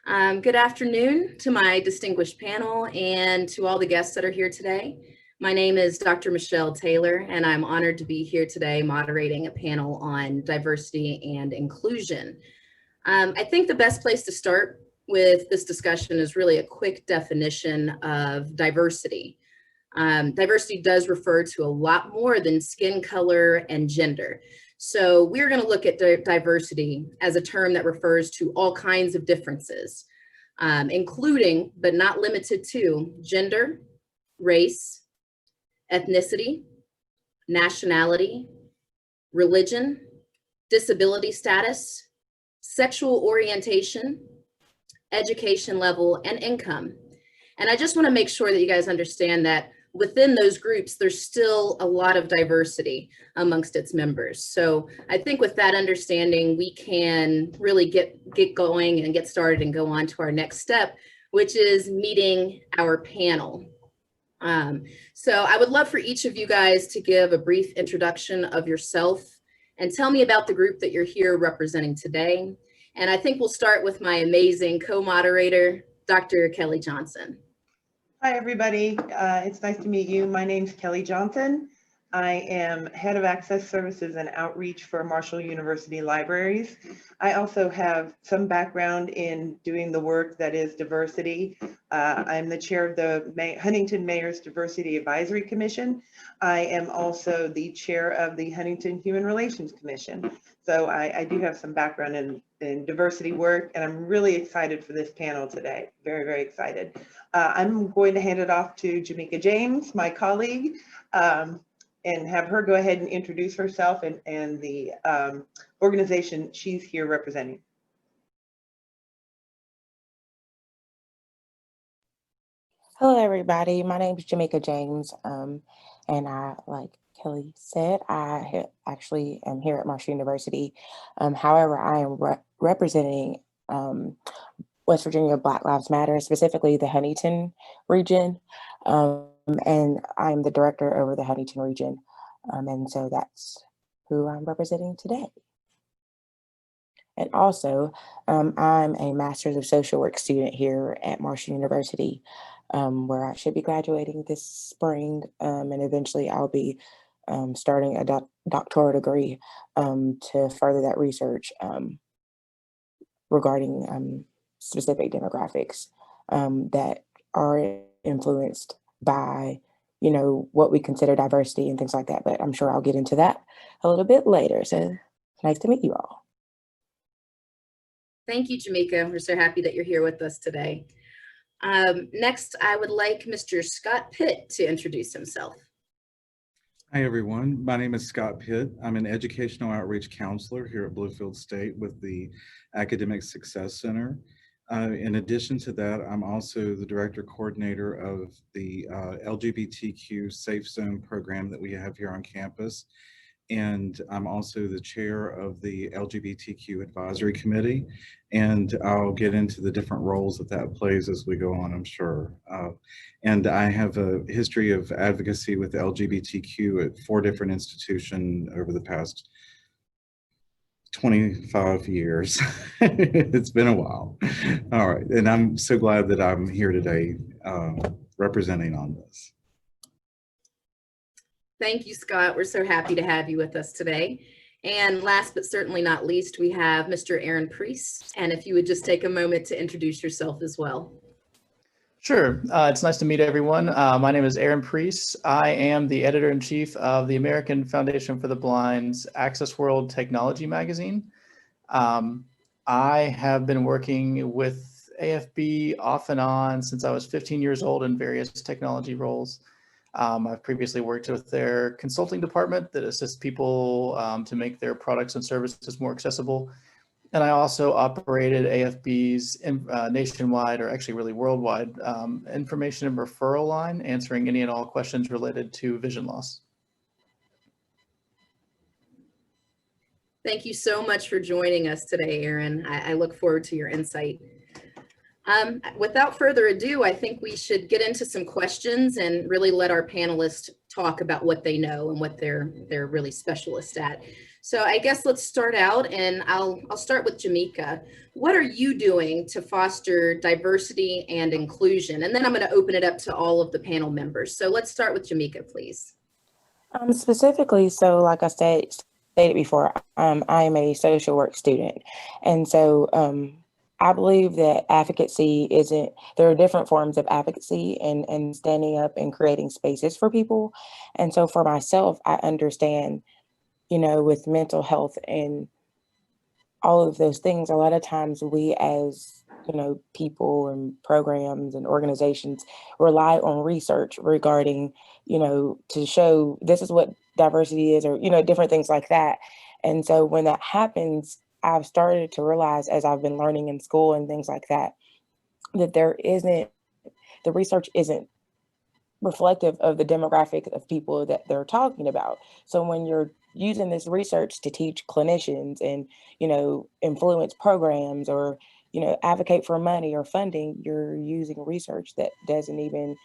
Good afternoon to my distinguished panel and to all the guests that are here today. My name is Dr. Michelle Taylor, and I'm honored to be here today moderating a panel on diversity and inclusion. I think the best place to start with this discussion is really a quick definition of diversity. Diversity does refer to a lot more than skin color and gender. So we're going to look at diversity as a term that refers to all kinds of differences, including but not limited to gender, race, ethnicity, nationality, religion, disability status, sexual orientation, education level, and income. And I just want to make sure that you guys understand that within those groups, there's still a lot of diversity amongst its members. So I think with that understanding, we can really get going and get started and go on to our next step, which is meeting our panel. So I would love for each of you guys to give a brief introduction of yourself and tell me about the group that you're here representing today. And I think we'll start with my amazing co-moderator, Dr. Kelli Johnson. Hi, everybody. It's nice to meet you. My name's Kelli Johnson. I am Head of Access Services and Outreach for Marshall University Libraries. I also have some background in doing the work that is diversity. I'm the chair of the Huntington Mayor's Diversity Advisory Commission. I am also the chair of the Huntington Human Relations Commission. So I do have some background in diversity work, and I'm really excited for this panel today. Very, very excited. I'm going to hand it off to Jamecia James, my colleague, and have her go ahead and introduce herself and the organization she's here representing. Hello, everybody. My name is Jamecia James, and I, like Kelli said, I actually am here at Marshall University. However, I am representing West Virginia Black Lives Matter, specifically the Huntington region, and I'm the director over the Huntington region, and so that's who I'm representing today. And also, I'm a Master's of Social Work student here at Marshall University, where I should be graduating this spring, and eventually I'll be starting a doctoral degree to further that research regarding specific demographics that are influenced by, you know, what we consider diversity and things like that. But I'm sure I'll get into that a little bit later. So nice to meet you all. Thank you, Jamecia. We're so happy that you're here with us today. Next, I would like Mr. Scott Pitt to introduce himself. Hi, everyone. My name is Scott Pitt. I'm an educational outreach counselor here at Bluefield State with the Academic Success Center. In addition to that, I'm also the director coordinator of the LGBTQ Safe Zone program that we have here on campus. And I'm also the chair of the LGBTQ Advisory Committee. And I'll get into the different roles that plays as we go on, I'm sure. And I have a history of advocacy with LGBTQ at 4 different institutions over the past 25 years. It's been a while. All right, and I'm so glad that I'm here today representing on this. Thank you, Scott. We're so happy to have you with us today. And last but certainly not least, we have Mr. Preece. And if you would just take a moment to introduce yourself as well. Sure. It's nice to meet everyone. My name is Preece. I am the editor-in-chief of the American Foundation for the Blind's AccessWorld Technology magazine. I have been working with AFB off and on since I was 15 years old in various technology roles. I've previously worked with their consulting department that assists people to make their products and services more accessible. And I also operated AFB's nationwide, or actually really worldwide, information and referral line, answering any and all questions related to vision loss. Thank you so much for joining us today, Aaron. I look forward to your insight. Without further ado, I think we should get into some questions and really let our panelists talk about what they know and what they're really specialists at. So I guess let's start out, and I'll start with Jamecia. What are you doing to foster diversity and inclusion? And then I'm going to open it up to all of the panel members. So let's start with Jamecia, please. Specifically, so like I stated before, I am a social work student. And so I believe that advocacy there are different forms of advocacy and standing up and creating spaces for people. And so for myself, I understand, with mental health and all of those things, a lot of times we as people and programs and organizations rely on research regarding, to show this is what diversity is, or, different things like that. And so when that happens, I've started to realize, as I've been learning in school and things like that, that the research isn't reflective of the demographic of people that they're talking about. So when you're using this research to teach clinicians and, influence programs or, advocate for money or funding, you're using research that doesn't even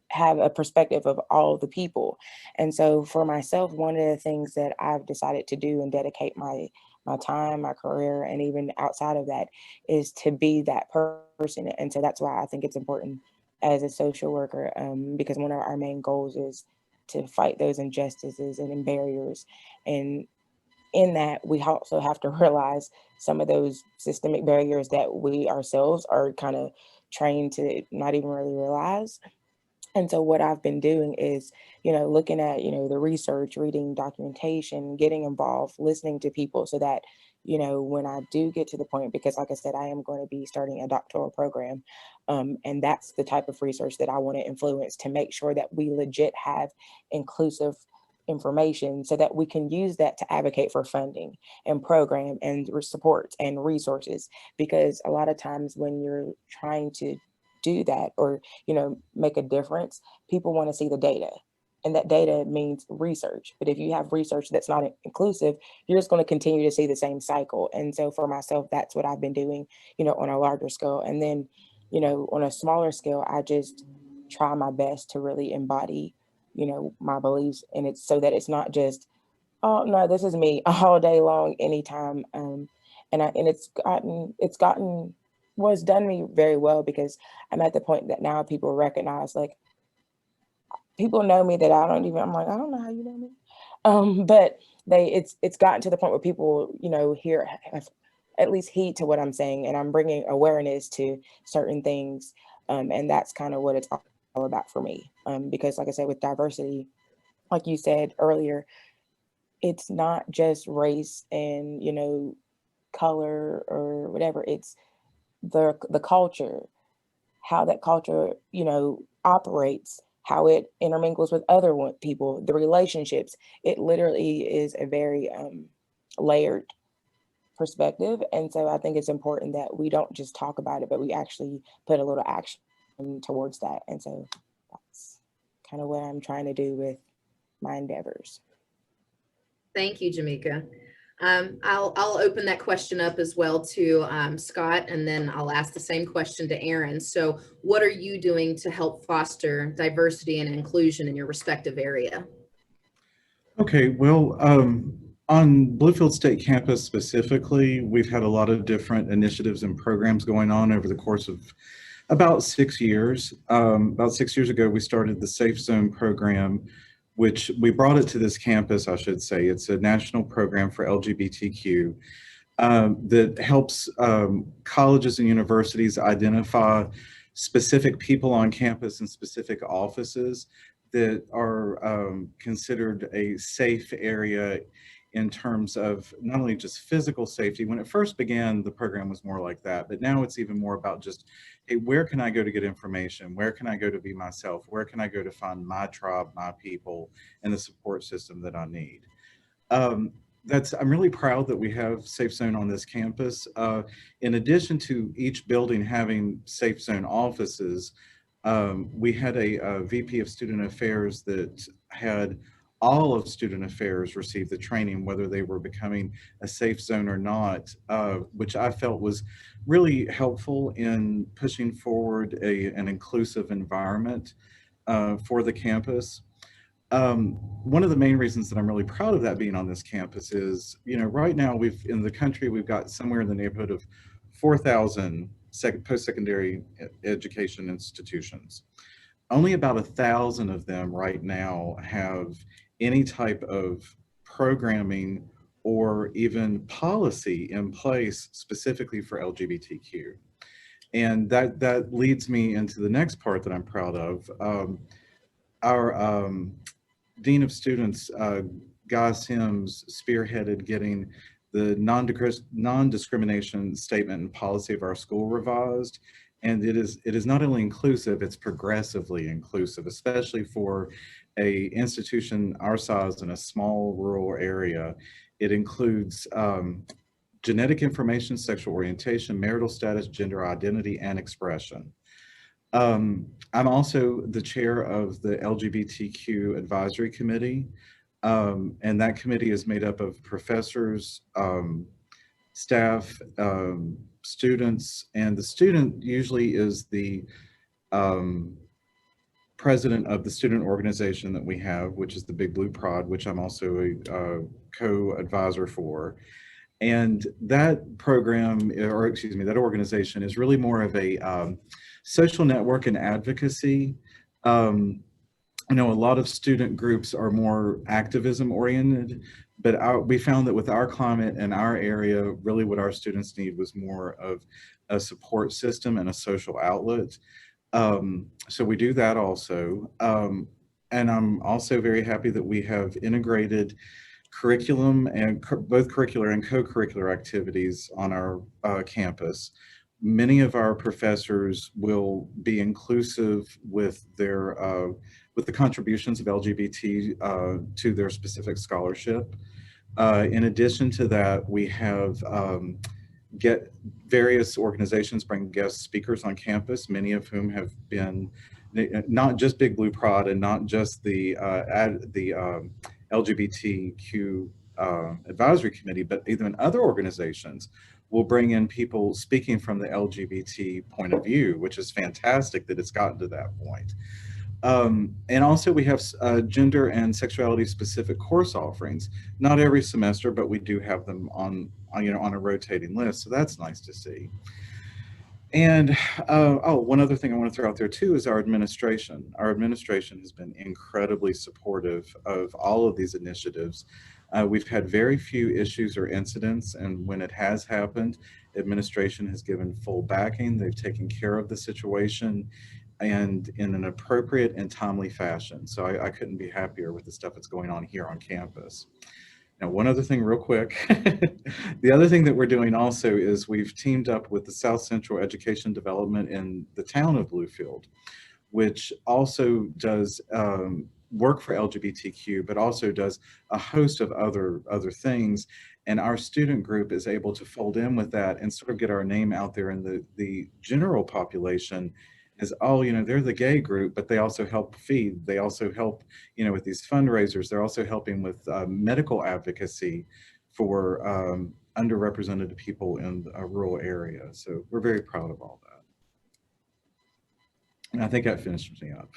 have a perspective of all the people. And so for myself, one of the things that I've decided to do and dedicate my time, my career, and even outside of that is to be that person. And so that's why I think it's important as a social worker, because one of our main goals is to fight those injustices and barriers. And in that, we also have to realize some of those systemic barriers that we ourselves are kind of trained to not even really realize. And so what I've been doing is, looking at, the research, reading documentation, getting involved, listening to people so that, when I do get to the point, because like I said, I am going to be starting a doctoral program. And that's the type of research that I want to influence to make sure that we legit have inclusive information so that we can use that to advocate for funding and program and support and resources. Because a lot of times when you're trying to do that or, make a difference, people want to see the data. And that data means research. But if you have research that's not inclusive, you're just going to continue to see the same cycle. And so for myself, that's what I've been doing, on a larger scale. And then, on a smaller scale, I just try my best to really embody, my beliefs. And it's so that it's not just, oh no, this is me all day long, anytime. And it's done me very well, because I'm at the point that now people recognize, like, people know me that I'm like, I don't know how you know me. But it's gotten to the point where people, hear, have at least heed to what I'm saying, and I'm bringing awareness to certain things. And that's kind of what it's all about for me. Because like I said, with diversity, like you said earlier, it's not just race and, color or whatever. It's the culture, how that culture, operates, how it intermingles with other people, the relationships. It literally is a very layered perspective. And so I think it's important that we don't just talk about it, but we actually put a little action towards that. And so that's kind of what I'm trying to do with my endeavors. Thank you, Jamecia. I'll open that question up as well to Scott, and then I'll ask the same question to Aaron. So what are you doing to help foster diversity and inclusion in your respective area? Okay, well, on Bluefield State campus specifically, we've had a lot of different initiatives and programs going on over the course of about 6 years. About 6 years ago, we started the Safe Zone program, which we brought it to this campus, I should say. It's a national program for LGBTQ that helps colleges and universities identify specific people on campus and specific offices that are considered a safe area in terms of not only just physical safety. When it first began, the program was more like that, but now it's even more about just, hey, where can I go to get information? Where can I go to be myself? Where can I go to find my tribe, my people, and the support system that I need? I'm really proud that we have Safe Zone on this campus. In addition to each building having Safe Zone offices, we had a VP of Student Affairs that had all of student affairs receive the training, whether they were becoming a safe zone or not, which I felt was really helpful in pushing forward an inclusive environment for the campus. One of the main reasons that I'm really proud of that being on this campus is, right now in the country, we've got somewhere in the neighborhood of 4,000 post-secondary education institutions. Only about 1,000 of them right now have any type of programming or even policy in place specifically for LGBTQ. And that leads me into the next part that I'm proud of. Our Dean of Students, Guy Sims, spearheaded getting the non-discrimination statement and policy of our school revised. And it is not only inclusive, it's progressively inclusive, especially for a institution our size in a small rural area. It includes genetic information, sexual orientation, marital status, gender identity, and expression. I'm also the chair of the LGBTQ Advisory Committee, and that committee is made up of professors, staff, students, and the student usually is the president of the student organization that we have, which is the Big Blue Prod, which I'm also a co-advisor for. And that program, or excuse me, that organization is really more of a social network and advocacy. I know a lot of student groups are more activism oriented, but we found that with our climate and our area, really what our students need was more of a support system and a social outlet. So we do that also. And I'm also very happy that we have integrated curriculum and both curricular and co-curricular activities on our campus. Many of our professors will be inclusive with their with the contributions of LGBT to their specific scholarship. In addition to that, we have get various organizations bring guest speakers on campus, many of whom have been not just Big Blue Prod and not just the LGBTQ advisory committee, but even other organizations will bring in people speaking from the LGBT point of view, which is fantastic that it's gotten to that point. And also we have gender and sexuality specific course offerings, not every semester, but we do have them on a rotating list. So that's nice to see. And one other thing I want to throw out there too is our administration. Our administration has been incredibly supportive of all of these initiatives. We've had very few issues or incidents, and when it has happened, administration has given full backing. They've taken care of the situation and in an appropriate and timely fashion. So I couldn't be happier with the stuff that's going on here on campus. Now, one other thing real quick. The other thing that we're doing also is we've teamed up with the South Central Education Development in the town of Bluefield, which also does work for LGBTQ, but also does a host of other things. And our student group is able to fold in with that and sort of get our name out there in the general population as, oh, they're the gay group, but they also help feed. They also help, with these fundraisers. They're also helping with medical advocacy for underrepresented people in a rural area. So we're very proud of all that. And I think that finishes me up.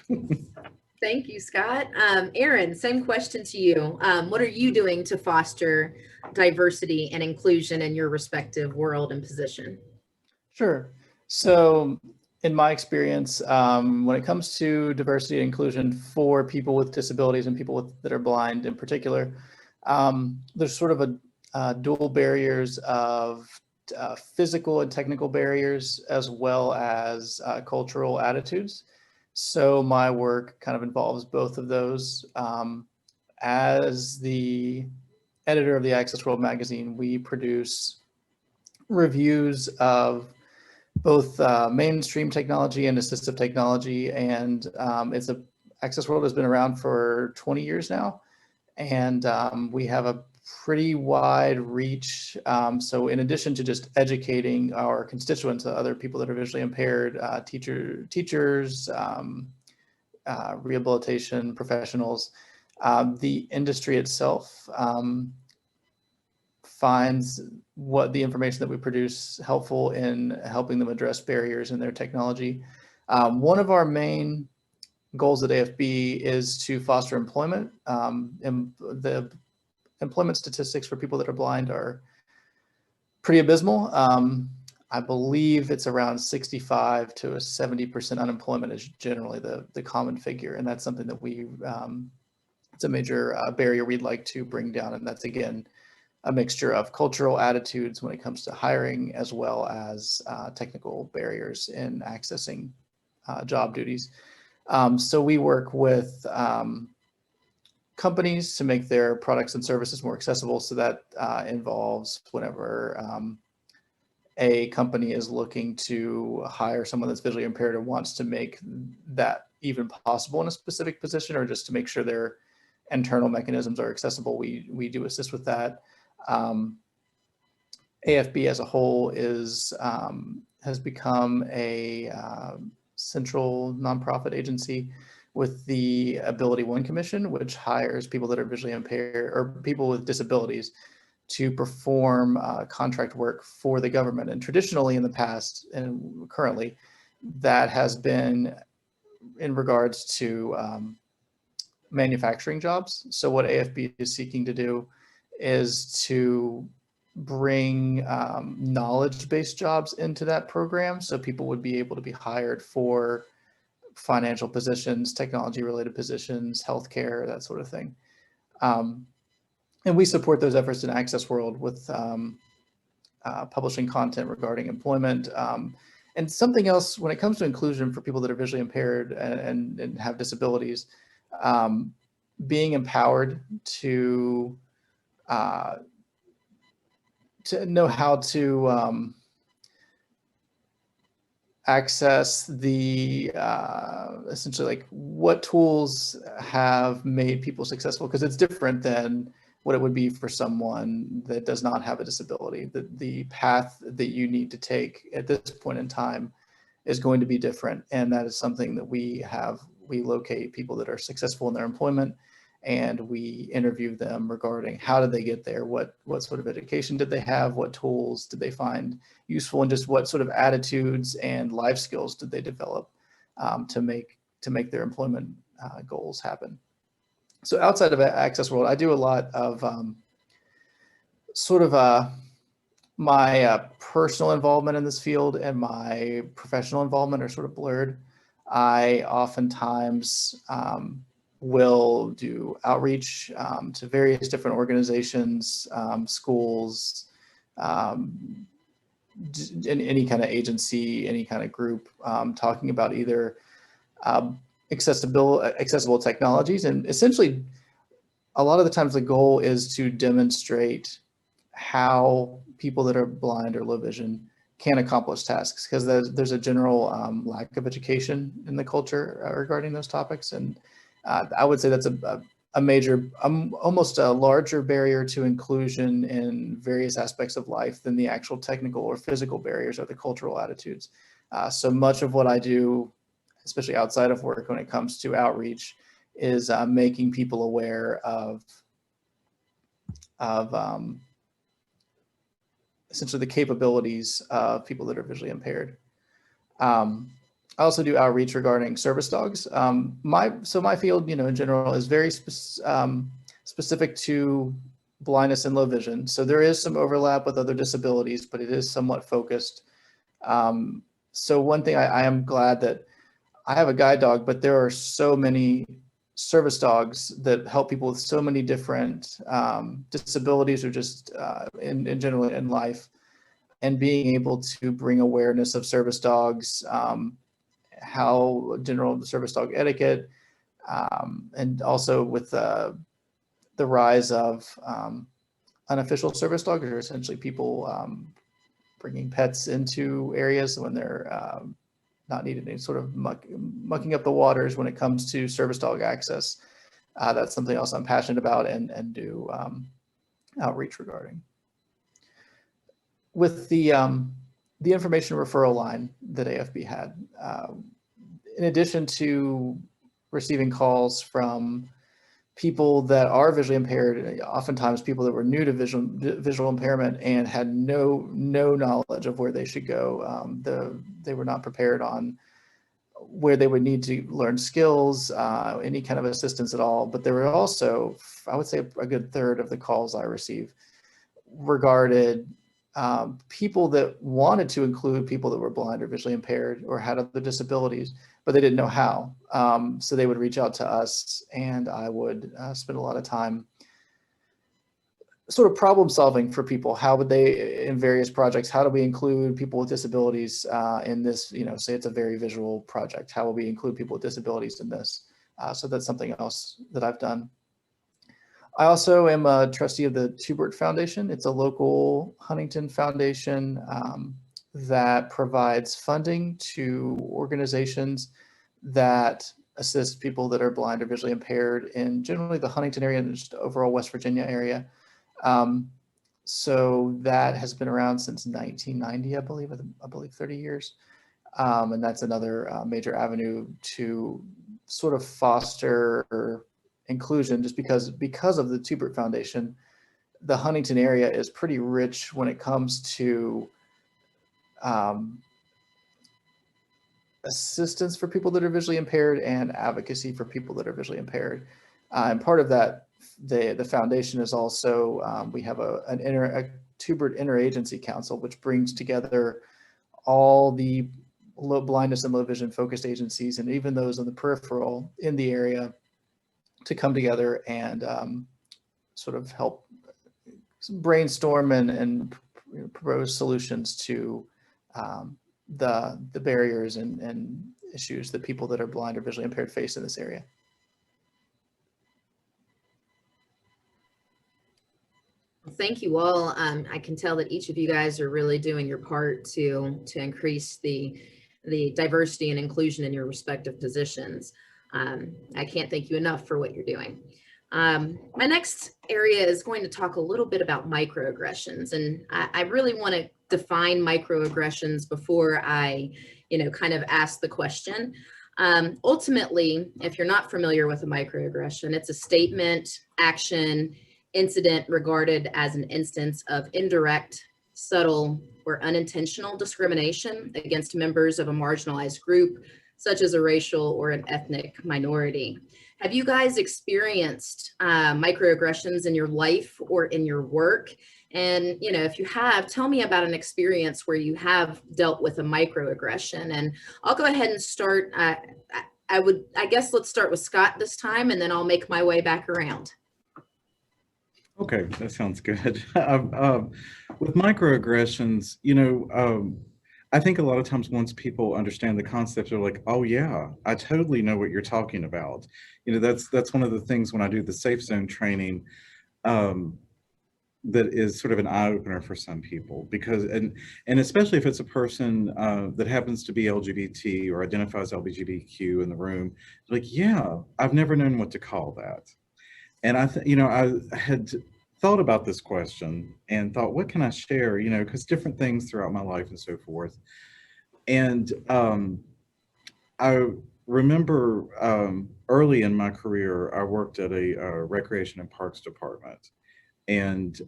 Thank you, Scott. Erin, same question to you. What are you doing to foster diversity and inclusion in your respective world and position? Sure. So in my experience, when it comes to diversity and inclusion for people with disabilities and people that are blind in particular, there's sort of a dual barriers of physical and technical barriers, as well as cultural attitudes. So my work kind of involves both of those. As the editor of the AccessWorld magazine, we produce reviews of both mainstream technology and assistive technology, and AccessWorld has been around for 20 years now, and we have a pretty wide reach. So in addition to just educating our constituents, other people that are visually impaired, teachers, rehabilitation professionals, the industry itself finds what the information that we produce helpful in helping them address barriers in their technology. One of our main goals at AFB is to foster employment. And the employment statistics for people that are blind are pretty abysmal. I believe it's around 65 to 70% unemployment is generally the common figure. And that's something that it's a major barrier we'd like to bring down. And that's, again, a mixture of cultural attitudes when it comes to hiring, as well as technical barriers in accessing job duties. So we work with companies to make their products and services more accessible. So that involves whenever a company is looking to hire someone that's visually impaired and wants to make that even possible in a specific position, or just to make sure their internal mechanisms are accessible, we do assist with that. AFB as a whole has become a central nonprofit agency with the Ability One Commission, which hires people that are visually impaired or people with disabilities to perform contract work for the government. And traditionally in the past and currently, that has been in regards to manufacturing jobs. So what AFB is seeking to do is to bring knowledge-based jobs into that program, so people would be able to be hired for financial positions, technology-related positions, healthcare, that sort of thing. And we support those efforts in AccessWorld with publishing content regarding employment. And something else when it comes to inclusion for people that are visually impaired and have disabilities, being empowered to know how to access the essentially like what tools have made people successful, because it's different than what it would be for someone that does not have a disability. The path that you need to take at this point in time is going to be different. And that is something that we locate people that are successful in their employment, and we interview them regarding how did they get there, what sort of education did they have, what tools did they find useful, and just what sort of attitudes and life skills did they develop to make their employment goals happen. So outside of AccessWorld, I do a lot of my personal involvement in this field and my professional involvement are sort of blurred. I oftentimes will do outreach to various different organizations, schools, any kind of agency, any kind of group, talking about either accessible technologies. And essentially, a lot of the times the goal is to demonstrate how people that are blind or low vision can accomplish tasks, because there's a general lack of education in the culture regarding those topics. And I would say that's a major, almost a larger barrier to inclusion in various aspects of life than the actual technical or physical barriers or the cultural attitudes. So much of what I do, especially outside of work when it comes to outreach, is making people aware of essentially the capabilities of people that are visually impaired. I also do outreach regarding service dogs. My field, in general, is very specific to blindness and low vision. So there is some overlap with other disabilities, but it is somewhat focused. So one thing I am glad that I have a guide dog, but there are so many service dogs that help people with so many different disabilities, or just in general in life, and being able to bring awareness of service dogs, how general service dog etiquette, and also with the rise of unofficial service dogs, or essentially people bringing pets into areas when they're not needed, any sort of mucking up the waters when it comes to service dog access. That's something else I'm passionate about and do outreach regarding. With the information referral line that AFB had, in addition to receiving calls from people that are visually impaired, oftentimes people that were new to visual impairment and had no knowledge of where they should go. They were not prepared on where they would need to learn skills, any kind of assistance at all. But there were also, I would say, a good third of the calls I received regarded people that wanted to include people that were blind or visually impaired or had other disabilities, but they didn't know how. So they would reach out to us, and I would spend a lot of time sort of problem solving for people. How would they, in various projects, how do we include people with disabilities in this, say it's a very visual project, how will we include people with disabilities in this? So that's something else that I've done. I also am a trustee of the Tubert Foundation. It's a local Huntington foundation that provides funding to organizations that assist people that are blind or visually impaired in generally the Huntington area and just overall West Virginia area. So that has been around since 1990, I believe 30 years. And that's another major avenue to sort of foster inclusion, just because of the Tubert Foundation. The Huntington area is pretty rich when it comes to assistance for people that are visually impaired and advocacy for people that are visually impaired. And part of that, the foundation is also, we have a Tubert Interagency Council, which brings together all the low blindness and low vision focused agencies, and even those on the peripheral in the area, to come together and sort of help brainstorm and propose solutions to the barriers and issues that people that are blind or visually impaired face in this area. Thank you all. I can tell that each of you guys are really doing your part to increase the diversity and inclusion in your respective positions. I can't thank you enough for what you're doing. My next area is going to talk a little bit about microaggressions, and I really want to define microaggressions before I, kind of ask the question. Ultimately, if you're not familiar with a microaggression, it's a statement, action, incident regarded as an instance of indirect, subtle, or unintentional discrimination against members of a marginalized group, such as a racial or an ethnic minority. Have you guys experienced microaggressions in your life or in your work? And, if you have, tell me about an experience where you have dealt with a microaggression. And I'll go ahead and start. I guess let's start with Scott this time, and then I'll make my way back around. Okay, that sounds good. With microaggressions, I think a lot of times once people understand the concept, they're like, oh yeah, I totally know what you're talking about. That's one of the things when I do the safe zone training, that is sort of an eye opener for some people, because, and especially if it's a person that happens to be LGBT or identifies LGBTQ in the room, like, yeah, I've never known what to call that. And I had thought about this question and thought, what can I share? Because different things throughout my life and so forth. And I remember early in my career, I worked at a recreation and parks department. And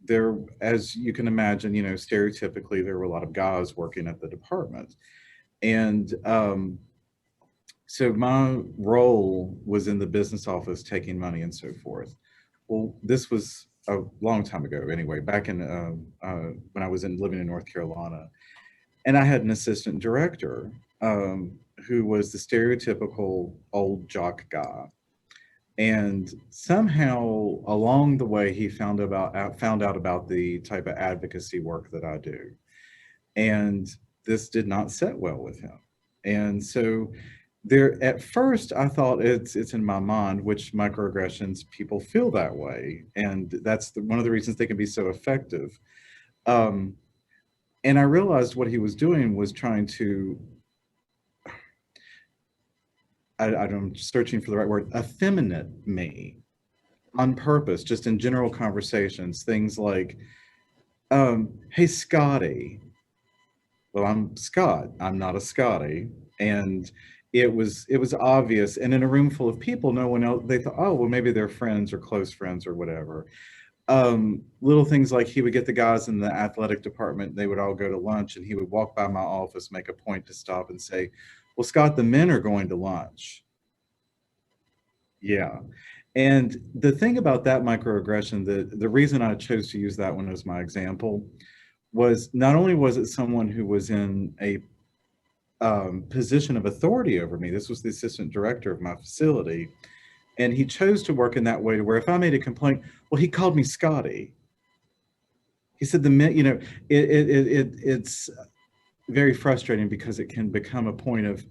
there, as you can imagine, stereotypically, there were a lot of guys working at the department. And so my role was in the business office, taking money and so forth. Well, this was a long time ago anyway, back in when I was living in North Carolina. And I had an assistant director who was the stereotypical old jock guy. And somehow along the way, he found out about the type of advocacy work that I do. And this did not sit well with him. And so there, at first, I thought it's in my mind, which microaggressions, people feel that way. And that's one of the reasons they can be so effective. And I realized what he was doing was trying to, I'm searching for the right word, effeminate me on purpose, just in general conversations, things like, hey, Scotty. Well, I'm Scott, I'm not a Scotty. And it was obvious. And in a room full of people, no one else, they thought, oh, well, maybe they're friends or close friends or whatever. Little things like he would get the guys in the athletic department, they would all go to lunch, and he would walk by my office, make a point to stop and say, Well, Scott, the men are going to lunch. Yeah. And the thing about that microaggression, the reason I chose to use that one as my example was not only was it someone who was in a position of authority over me, this was the assistant director of my facility, and he chose to work in that way to where if I made a complaint, well, he called me Scotty. He said the men, you know, it's very frustrating because it can become a point of,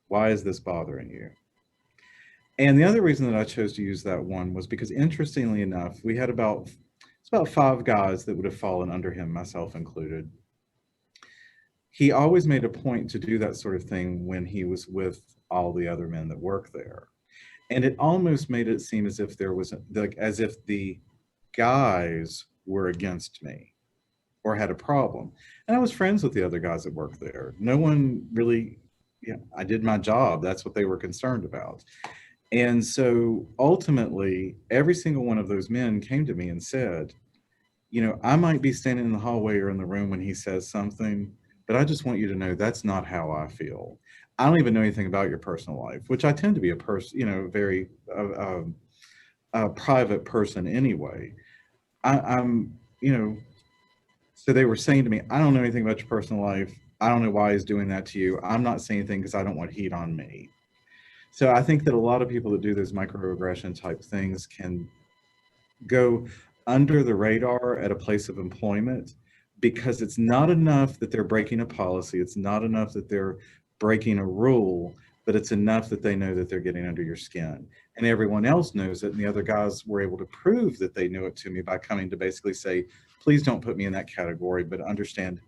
why is this bothering you? And the other reason that I chose to use that one was because, interestingly enough, we had it's about 5 guys that would have fallen under him, myself included. He always made a point to do that sort of thing when he was with all the other men that work there. And it almost made it seem as if there was, like, as if the guys were against me or had a problem. And I was friends with the other guys that worked there. No one really, yeah, I did my job. That's what they were concerned about. And so ultimately, every single one of those men came to me and said, you know, I might be standing in the hallway or in the room when he says something, but I just want you to know that's not how I feel. I don't even know anything about your personal life, which I tend to be a person, you know, very private person anyway. I'm, you know, so they were saying to me, I don't know anything about your personal life. I don't know why he's doing that to you. I'm not saying anything because I don't want heat on me. So I think that a lot of people that do those microaggression type things can go under the radar at a place of employment because it's not enough that they're breaking a policy. It's not enough that they're breaking a rule, but it's enough that they know that they're getting under your skin. And everyone else knows it. And the other guys were able to prove that they knew it to me by coming to basically say, please don't put me in that category, but understand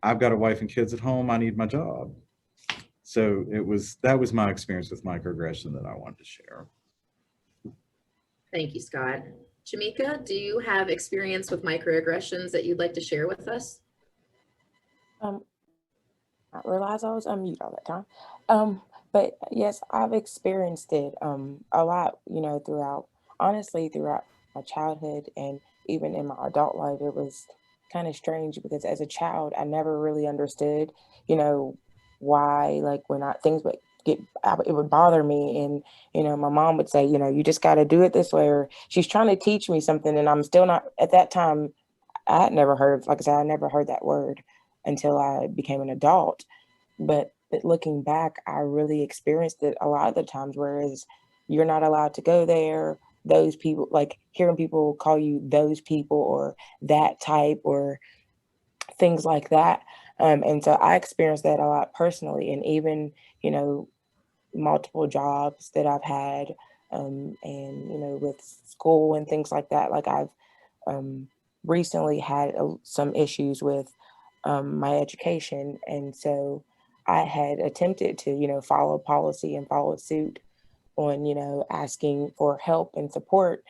I've got a wife and kids at home. I need my job. So that was my experience with microaggression that I wanted to share. Thank you, Scott. Jamecia, do you have experience with microaggressions that you'd like to share with us? I realized I was on mute all that time. But yes, I've experienced it a lot, you know, throughout my childhood and even in my adult life. It was kind of strange because as a child, I never really understood, you know, why, like when things would it would bother me. And, you know, my mom would say, you know, you just got to do it this way, or she's trying to teach me something. And I'm still not, at that time, I had never heard, like I said, I never heard that word until I became an adult. But looking back, I really experienced it a lot of the times, whereas you're not allowed to go there. Those people, like hearing people call you those people or that type or things like that. And so I experienced that a lot personally, and even, you know, multiple jobs that I've had, and, you know, with school and things like that. Like I've recently had some issues with my education. And so I had attempted to, you know, follow policy and follow suit on, you know, asking for help and support.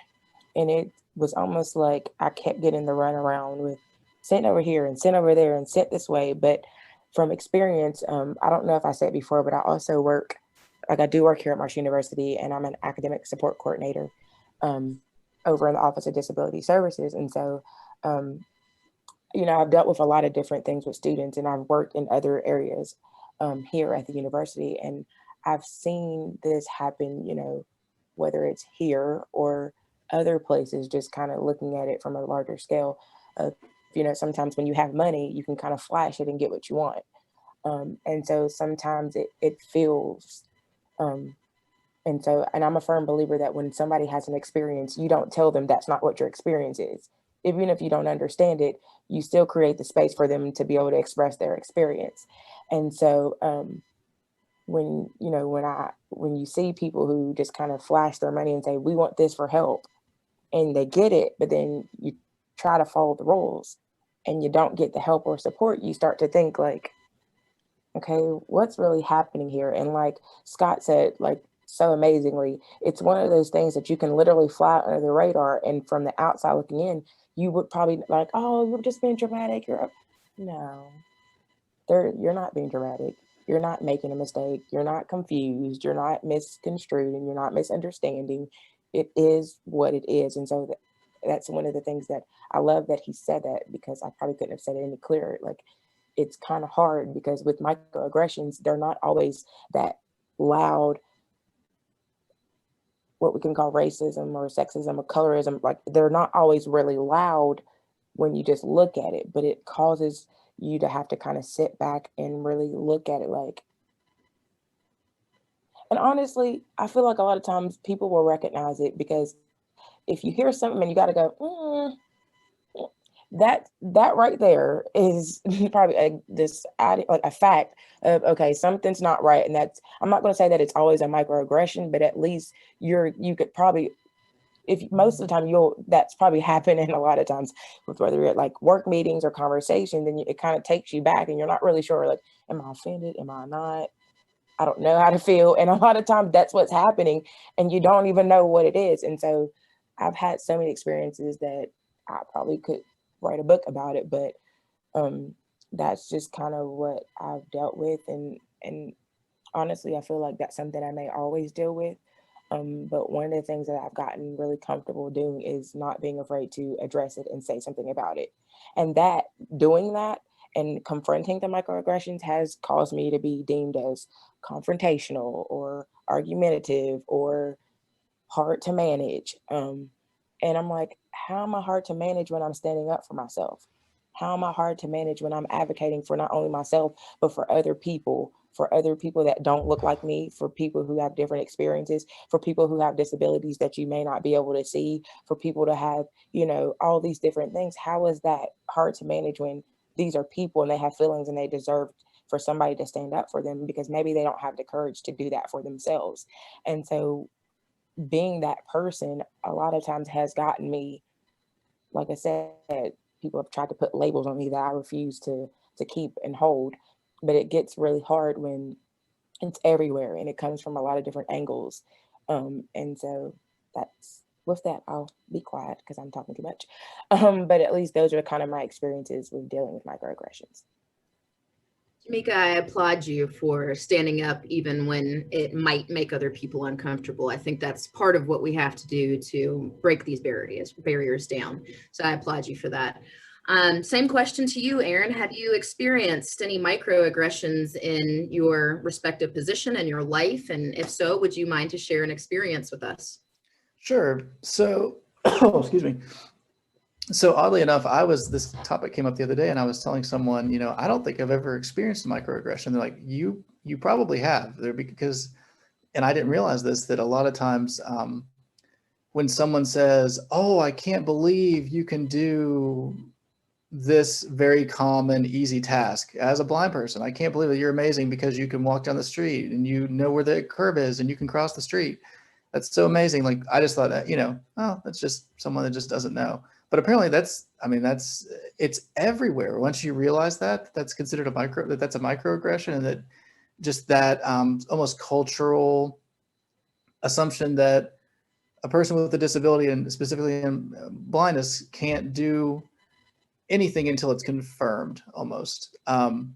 And it was almost like I kept getting the runaround with sent over here and sent over there and sent this way. But from experience, I don't know if I said before, but I also work, like I do work here at Marshall University, and I'm an academic support coordinator over in the Office of Disability Services. And so, you know, I've dealt with a lot of different things with students, and I've worked in other areas here at the university. And I've seen this happen, you know, whether it's here or other places, just kind of looking at it from a larger scale. You know, sometimes when you have money, you can kind of flash it and get what you want. And so sometimes it feels, and I'm a firm believer that when somebody has an experience, you don't tell them that's not what your experience is. Even if you don't understand it, you still create the space for them to be able to express their experience. And so when, you know, when you see people who just kind of flash their money and say, we want this for help, and they get it, but then you try to follow the rules and you don't get the help or support, you start to think like, okay, what's really happening here? And like Scott said, like so amazingly, it's one of those things that you can literally fly under the radar, and from the outside looking in, you would probably like, oh, you're just being dramatic. No, you're not being dramatic. You're not making a mistake. You're not confused. You're not misconstrued, and you're not misunderstanding. It is what it is. And so that's one of the things that I love that he said that, because I probably couldn't have said it any clearer. Like, it's kind of hard because with microaggressions, they're not always that loud, what we can call racism or sexism or colorism. Like, they're not always really loud when you just look at it, but it causes you to have to kind of sit back and really look at it. Like, and honestly, I feel like a lot of times people will recognize it, because if you hear something and you got to go, that right there is probably like a fact of, okay, something's not right. And that's, I'm not going to say that it's always a microaggression, but at least you could probably, if most of the time that's probably happening a lot of times with whether you're at like work meetings or conversation, then it kind of takes you back and you're not really sure, like, am I offended? Am I not? I don't know how to feel. And a lot of times that's what's happening and you don't even know what it is. And so I've had so many experiences that I probably could write a book about it, but that's just kind of what I've dealt with. And honestly, I feel like that's something I may always deal with. But one of the things that I've gotten really comfortable doing is not being afraid to address it and say something about it. And that doing that and confronting the microaggressions has caused me to be deemed as confrontational or argumentative or hard to manage. And I'm like, how am I hard to manage when I'm standing up for myself? How am I hard to manage when I'm advocating for not only myself, but for other people that don't look like me, for people who have different experiences, for people who have disabilities that you may not be able to see, for people to have, all these different things. How is that hard to manage when these are people and they have feelings and they deserve for somebody to stand up for them, because maybe they don't have the courage to do that for themselves. And so being that person a lot of times has gotten me, like I said, people have tried to put labels on me that I refuse to keep and hold, but it gets really hard when it's everywhere and it comes from a lot of different angles. And so with that, I'll be quiet because I'm talking too much. But at least those are kind of my experiences with dealing with microaggressions. Jamecia, I applaud you for standing up even when it might make other people uncomfortable. I think that's part of what we have to do to break these barriers down. So I applaud you for that. Same question to you, Aaron. Have you experienced any microaggressions in your respective position and your life? And if so, would you mind to share an experience with us? Sure. So, excuse me. So oddly enough, this topic came up the other day and I was telling someone, I don't think I've ever experienced a microaggression. They're like, you probably have. And I didn't realize this, that a lot of times when someone says, oh, I can't believe you can do this very common, easy task as a blind person. I can't believe that you're amazing because you can walk down the street and you know where the curb is and you can cross the street. That's so amazing. Like, I just thought that, oh, that's just someone that just doesn't know. But apparently it's everywhere. Once you realize that's considered that's a microaggression, and that just that almost cultural assumption that a person with a disability and specifically in blindness can't do anything until it's confirmed almost. And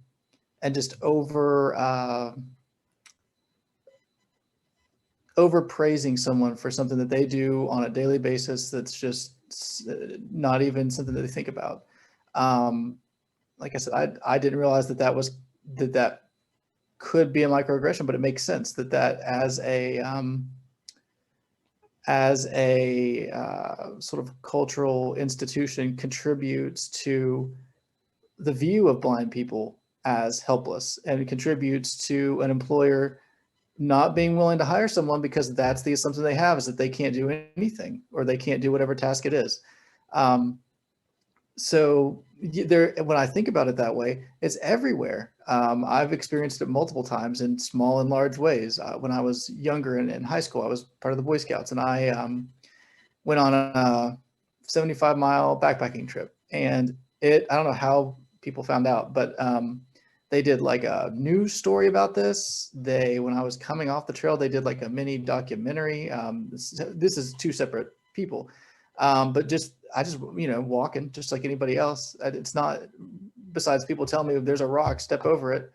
just overpraising someone for something that they do on a daily basis that's just not even something that they think about. Like I said, I didn't realize that could be a microaggression, but it makes sense that as a sort of cultural institution contributes to the view of blind people as helpless, and contributes to an employer not being willing to hire someone because that's the assumption they have, is that they can't do anything or they can't do whatever task it is. So when I think about it that way, it's everywhere. I've experienced it multiple times in small and large ways. When I was younger in high school, I was part of the Boy Scouts, and I went on a 75-mile backpacking trip. And I don't know how people found out, but they did like a news story about this. When I was coming off the trail, they did like a mini documentary. This is two separate people, but I just walking just like anybody else. It's not, besides people telling me there's a rock, step over it.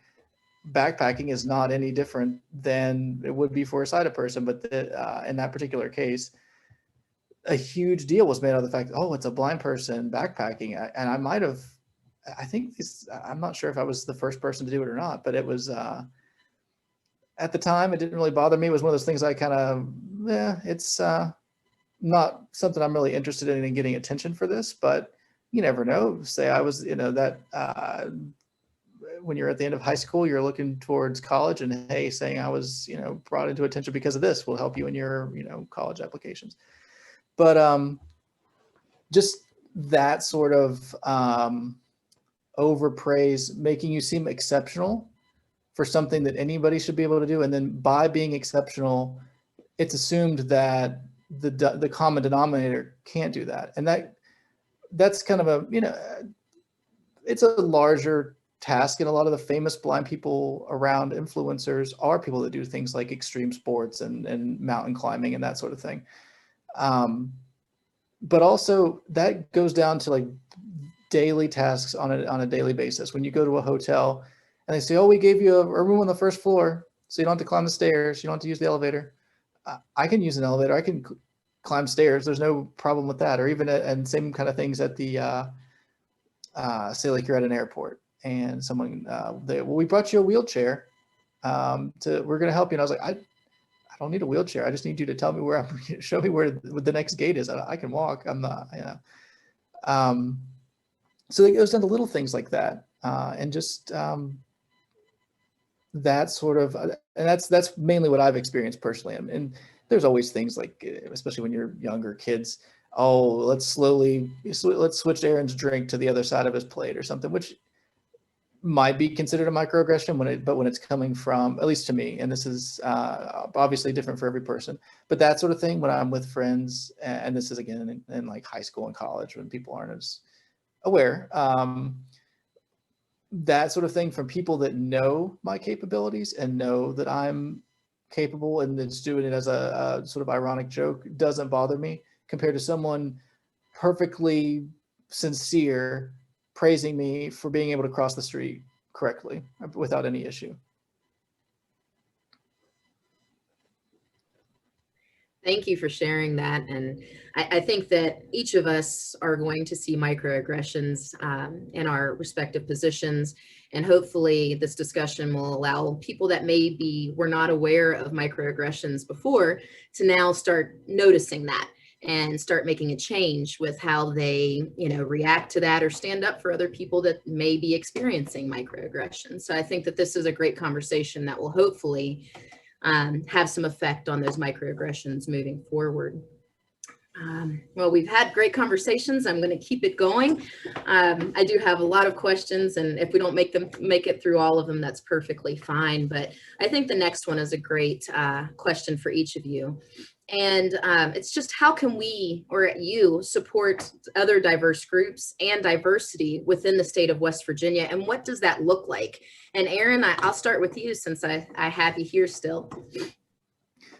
Backpacking is not any different than it would be for a sighted person, but in that particular case, a huge deal was made out of the fact, oh, it's a blind person backpacking. And I might have I think I'm not sure if I was the first person to do it or not, but it was, at the time, it didn't really bother me. It was one of those things I kind of, it's not something I'm really interested in getting attention for this, but you never know. Say I was, that when you're at the end of high school, you're looking towards college, and hey, saying I was, brought into attention because of this will help you in your, college applications. But just that sort of overpraise, making you seem exceptional for something that anybody should be able to do. And then by being exceptional, it's assumed that the common denominator can't do that. And that's kind of a, it's a larger task. And a lot of the famous blind people around influencers are people that do things like extreme sports and mountain climbing and that sort of thing. But also that goes down to like daily tasks on a daily basis. When you go to a hotel and they say, oh, we gave you a room on the first floor, so you don't have to climb the stairs, you don't have to use the elevator. I can use an elevator, I can climb stairs, there's no problem with that. Or even and same kind of things at the say like you're at an airport and someone well, we brought you a wheelchair, we're going to help you. And I was like, I don't need a wheelchair, I just need you to tell me where show me where the next gate is. I can walk. I'm not, so it goes down to little things like that, and just that sort of, and that's mainly what I've experienced personally. And there's always things like, especially when you're younger kids, oh, let's switch Aaron's drink to the other side of his plate or something, which might be considered a microaggression but when it's coming from, at least to me, and this is obviously different for every person, but that sort of thing when I'm with friends, and this is again in like high school and college when people aren't as aware, that sort of thing from people that know my capabilities and know that I'm capable and it's doing it as a sort of ironic joke doesn't bother me, compared to someone perfectly sincere praising me for being able to cross the street correctly without any issue. Thank you for sharing that. And I think that each of us are going to see microaggressions in our respective positions. And hopefully this discussion will allow people that maybe were not aware of microaggressions before to now start noticing that and start making a change with how they, react to that or stand up for other people that may be experiencing microaggressions. So I think that this is a great conversation that will hopefully have some effect on those microaggressions moving forward. Well, we've had great conversations. I'm going to keep it going. I do have a lot of questions, and if we don't make it through all of them, that's perfectly fine. But I think the next one is a great question for each of you. And it's just, how can we or you support other diverse groups and diversity within the state of West Virginia? And what does that look like? And Aaron, I'll start with you since I have you here still.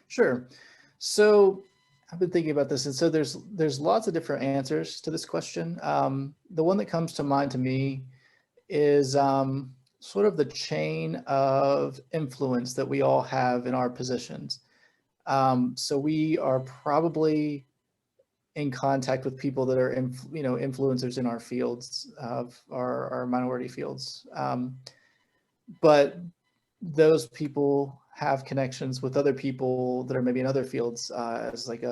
Sure. So I've been thinking about this. And so there's lots of different answers to this question. The one that comes to mind to me is sort of the chain of influence that we all have in our positions. So we are probably in contact with people that are, influencers in our fields of our minority fields. But those people have connections with other people that are maybe in other fields, as like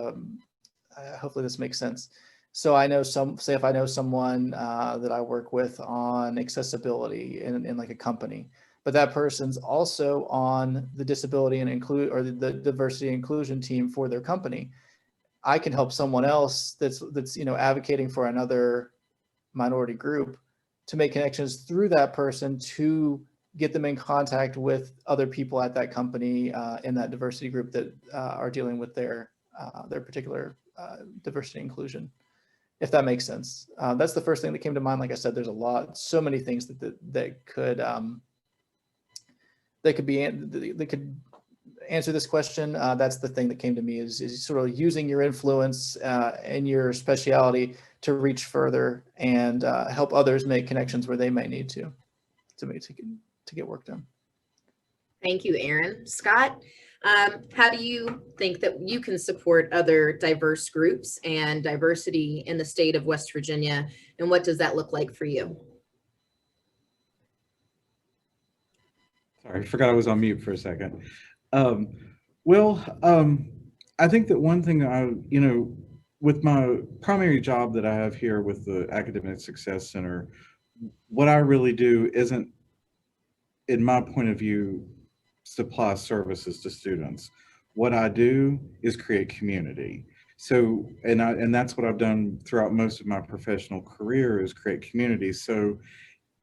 hopefully this makes sense. So I know if I know someone that I work with on accessibility in like a company, but that person's also on the disability and the diversity and inclusion team for their company, I can help someone else that's advocating for another minority group to make connections through that person to get them in contact with other people at that company in that diversity group that are dealing with their particular diversity and inclusion, if that makes sense. That's the first thing that came to mind. Like I said, there's so many things that could answer this question. That's the thing that came to me is sort of using your influence and your speciality to reach further and help others make connections where they may need to get work done. Thank you, Aaron. Scott, how do you think that you can support other diverse groups and diversity in the state of West Virginia? And what does that look like for you? Sorry, I forgot I was on mute for a second. Um, well, I think that one thing with my primary job that I have here with the Academic Success Center, what I really do isn't, in my point of view, supply services to students. What I do is create community. So, and that's what I've done throughout most of my professional career, is create community. So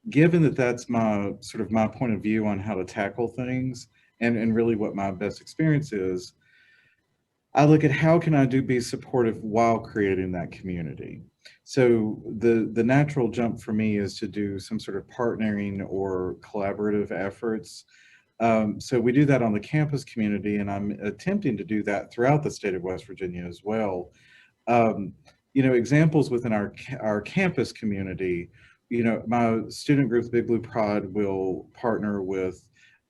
given that that's my sort of my point of view on how to tackle things, and really what my best experience is, I look at how can I be supportive while creating that community. So the natural jump for me is to do some sort of partnering or collaborative efforts. So we do that on the campus community, and I'm attempting to do that throughout the state of West Virginia as well. Examples within our campus community, my student group, Big Blue Pride, will partner with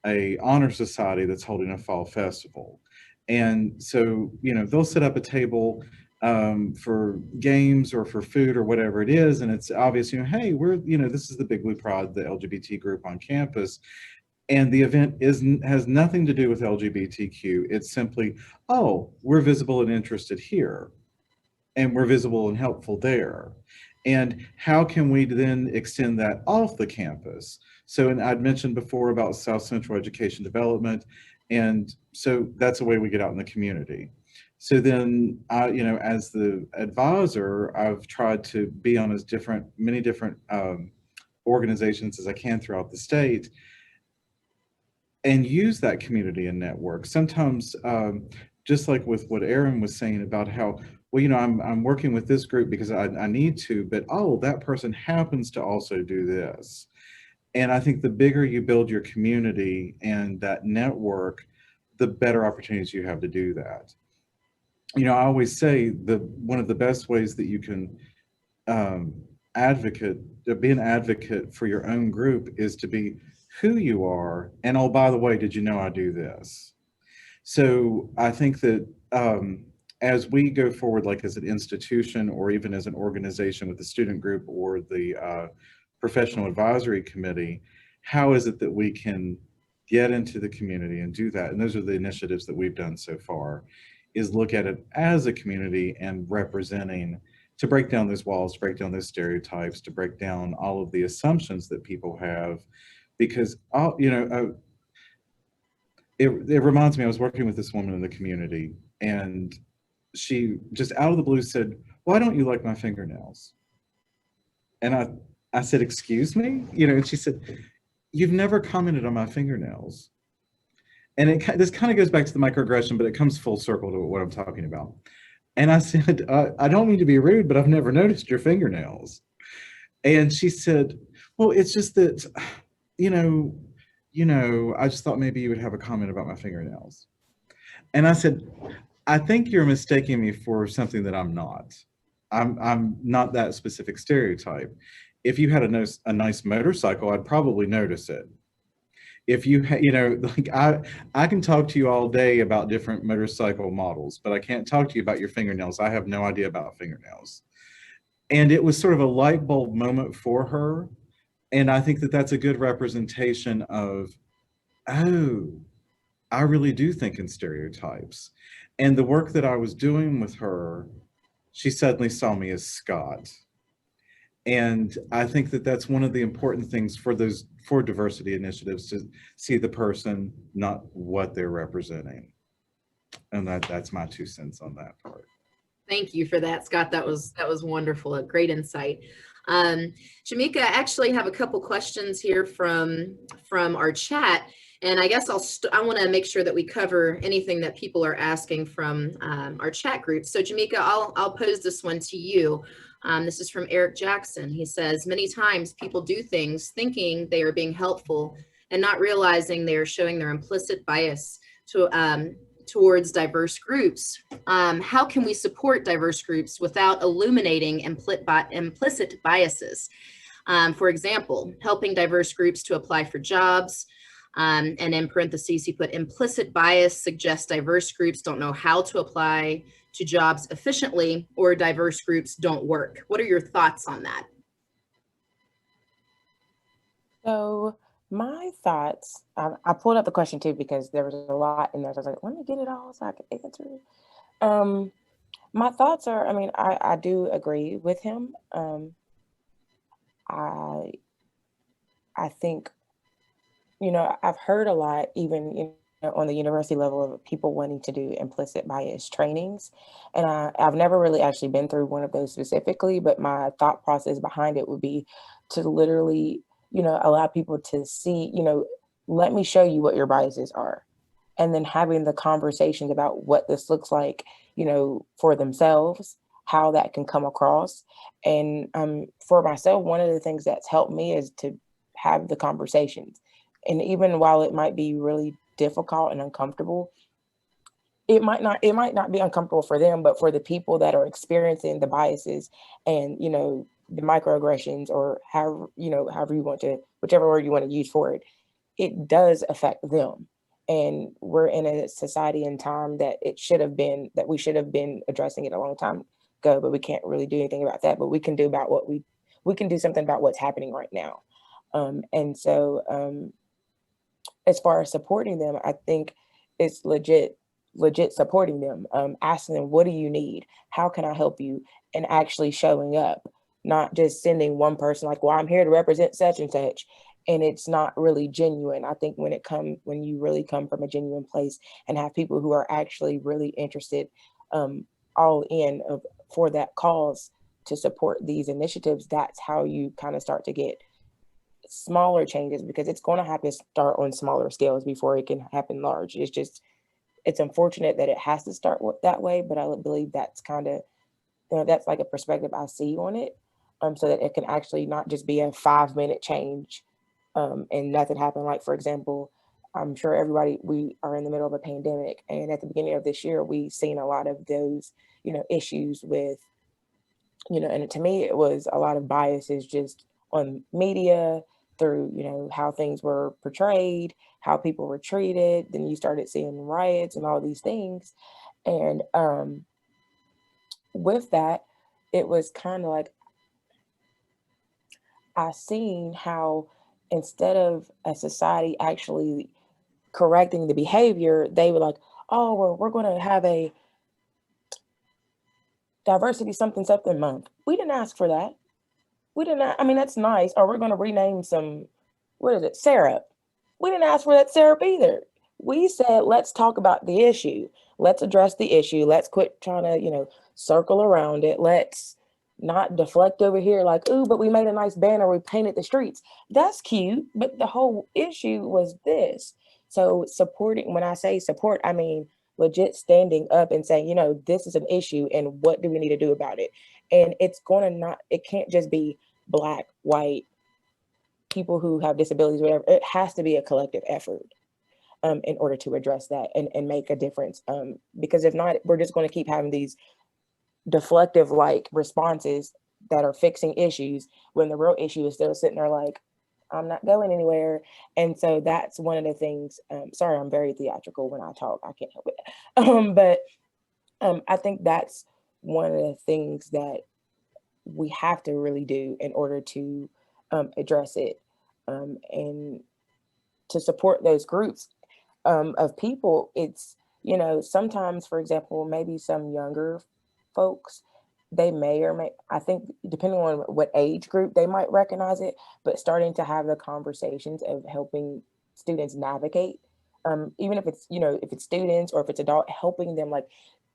a honor society that's holding a fall festival. And so, they'll set up a table for games or for food or whatever it is. And it's obvious, hey, this is the Big Blue Pride, the LGBT group on campus. And the event has nothing to do with LGBTQ. It's simply, oh, we're visible and interested here, and we're visible and helpful there. And how can we then extend that off the campus? So, and I'd mentioned before about South Central Education Development. And so that's a way we get out in the community. So then as the advisor, I've tried to be on many different organizations as I can throughout the state, and use that community and network. Sometimes, just like with what Aaron was saying about how, well, I'm working with this group because I need to, but oh, that person happens to also do this. And I think the bigger you build your community and that network, the better opportunities you have to do that. I always say one of the best ways that you can be an advocate for your own group is to be who you are. And oh, by the way, did you know I do this? So I think that as we go forward, like as an institution or even as an organization with the student group or the professional advisory committee, how is it that we can get into the community and do that? And those are the initiatives that we've done so far, is look at it as a community and representing, to break down those walls, to break down those stereotypes, to break down all of the assumptions that people have. Because, it reminds me, I was working with this woman in the community, and she just out of the blue said, "Why don't you like my fingernails?" And I said, "Excuse me?" And she said, "You've never commented on my fingernails." And this kind of goes back to the microaggression, but it comes full circle to what I'm talking about. And I said, "I don't mean to be rude, but I've never noticed your fingernails." And she said, "Well, it's just that, I just thought maybe you would have a comment about my fingernails." And I said, "I think you're mistaking me for something that I'm not. I'm not that specific stereotype. If you had a nice motorcycle, I'd probably notice it. If you like I can talk to you all day about different motorcycle models, but I can't talk to you about your fingernails. I have no idea about fingernails." And it was sort of a light bulb moment for her. And I think that that's a good representation of, oh, I really do think in stereotypes. And the work that I was doing with her, she suddenly saw me as Scott. And I think that that's one of the important things for diversity initiatives, to see the person, not what they're representing. And that's my 2 cents on that part. Thank you for that, Scott. That was wonderful. A great insight. Jamecia, I actually have a couple questions here from our chat, and I guess I want to make sure that we cover anything that people are asking from our chat group. So Jamecia, I'll pose this one to you. This is from Eric Jackson. He says, "Many times people do things thinking they are being helpful and not realizing they are showing their implicit bias towards diverse groups. How can we support diverse groups without illuminating implicit biases? For example, helping diverse groups to apply for jobs." And in parentheses, he put, "Implicit bias suggests diverse groups don't know how to apply to jobs efficiently, or diverse groups don't work." What are your thoughts on that? So My thoughts, I pulled up the question too because there was a lot in there. So I was like, let me get it all so I can answer it. My thoughts are, I mean, I do agree with him. I I think, I've heard a lot, even, on the university level of people wanting to do implicit bias trainings. And I've never really actually been through one of those specifically, but my thought process behind it would be to literally, allow people to see, let me show you what your biases are. And then having the conversations about what this looks like, for themselves, how that can come across. And for myself, one of the things that's helped me is to have the conversations. And even while it might be really difficult and uncomfortable, it might not be uncomfortable for them, but for the people that are experiencing the biases and, the microaggressions or however you want to, whichever word you want to use for it, it does affect them. And we're in a society and time that we should have been addressing it a long time ago, but we can't really do anything about that. But we can do about we can do something about what's happening right now. And so as far as supporting them, I think it's legit supporting them, asking them, what do you need? How can I help you? And actually showing up, not just sending one person like, well, I'm here to represent such and such. And it's not really genuine. I think when you really come from a genuine place and have people who are actually really interested, all in for that cause to support these initiatives, that's how you kind of start to get smaller changes, because it's going to have to start on smaller scales before it can happen large. It's unfortunate that it has to start that way, but I believe that's kind of, that's like a perspective I see on it, so that it can actually not just be a 5-minute change, and nothing happened. Like, for example, I'm sure we are in the middle of a pandemic, and at the beginning of this year, we seen a lot of those, issues with, and to me, it was a lot of biases just on media through, how things were portrayed, how people were treated. Then you started seeing riots and all these things. And with that, it was kind of like I seen how instead of a society actually correcting the behavior, they were like, oh, well, we're going to have a diversity something something month. We didn't ask for that. We did not, I mean, that's nice. Or we're going to rename some, what is it, syrup. We didn't ask for that syrup either. We said, let's talk about the issue. Let's address the issue. Let's quit trying to, circle around it. Let's not deflect over here like, ooh, but we made a nice banner. We painted the streets. That's cute. But the whole issue was this. So supporting, when I say support, I mean legit standing up and saying, this is an issue and what do we need to do about it? And it can't just be Black, white, people who have disabilities, whatever. It has to be a collective effort, in order to address that and make a difference. Because if not, we're just going to keep having these deflective like responses that are fixing issues when the real issue is still sitting there like, I'm not going anywhere. And so that's one of the things, sorry, I'm very theatrical when I talk, I can't help it. But I think that's one of the things that we have to really do in order to address it, and to support those groups of people. It's, sometimes, for example, maybe some younger folks, they may or may, I think, depending on what age group, they might recognize it, but starting to have the conversations of helping students navigate, even if it's, if it's students or if it's adult, helping them like,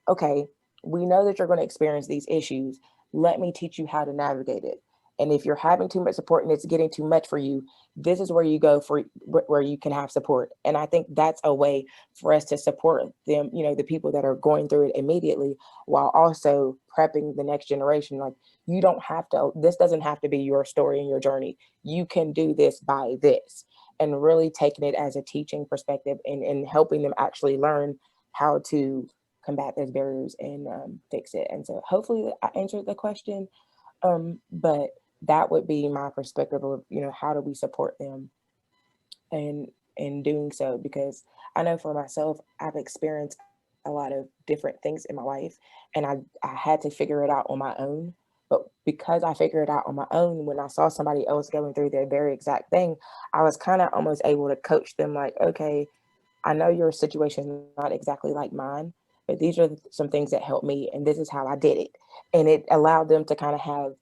okay, we know that you're going to experience these issues. Let me teach you how to navigate it. And if you're having too much support and it's getting too much for you, this is where you go for where you can have support. And I think that's a way for us to support them, the people that are going through it immediately, while also prepping the next generation. Like, you don't have to, this doesn't have to be your story and your journey. You can do this by this, and really taking it as a teaching perspective and helping them actually learn how to combat those barriers and fix it. And so hopefully I answered the question. But that would be my perspective of, how do we support them and in doing so, because I know for myself, I've experienced a lot of different things in my life, and I had to figure it out on my own But because I figured it out on my own, when I saw somebody else going through the very exact thing, I was kind of almost able to coach them like, okay, I know your situation is not exactly like mine, but these are some things that helped me, and this is how I did it. And it allowed them to kind of have,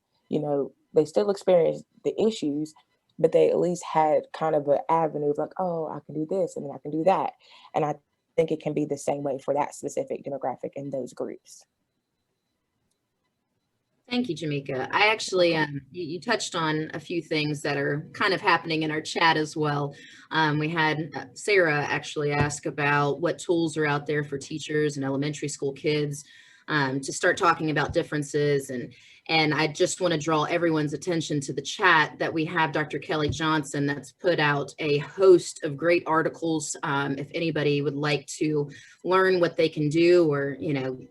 they still experience the issues, but they at least had kind of an avenue of like, oh, I can do this and then I can do that. And I think it can be the same way for that specific demographic in those groups. Thank you, Jamecia. I actually, you touched on a few things that are kind of happening in our chat as well. We had Sarah actually ask about what tools are out there for teachers and elementary school kids to start talking about differences. And I just want to draw everyone's attention to the chat that we have Dr. Kelli Johnson that's put out a host of great articles. If anybody would like to learn what they can do, or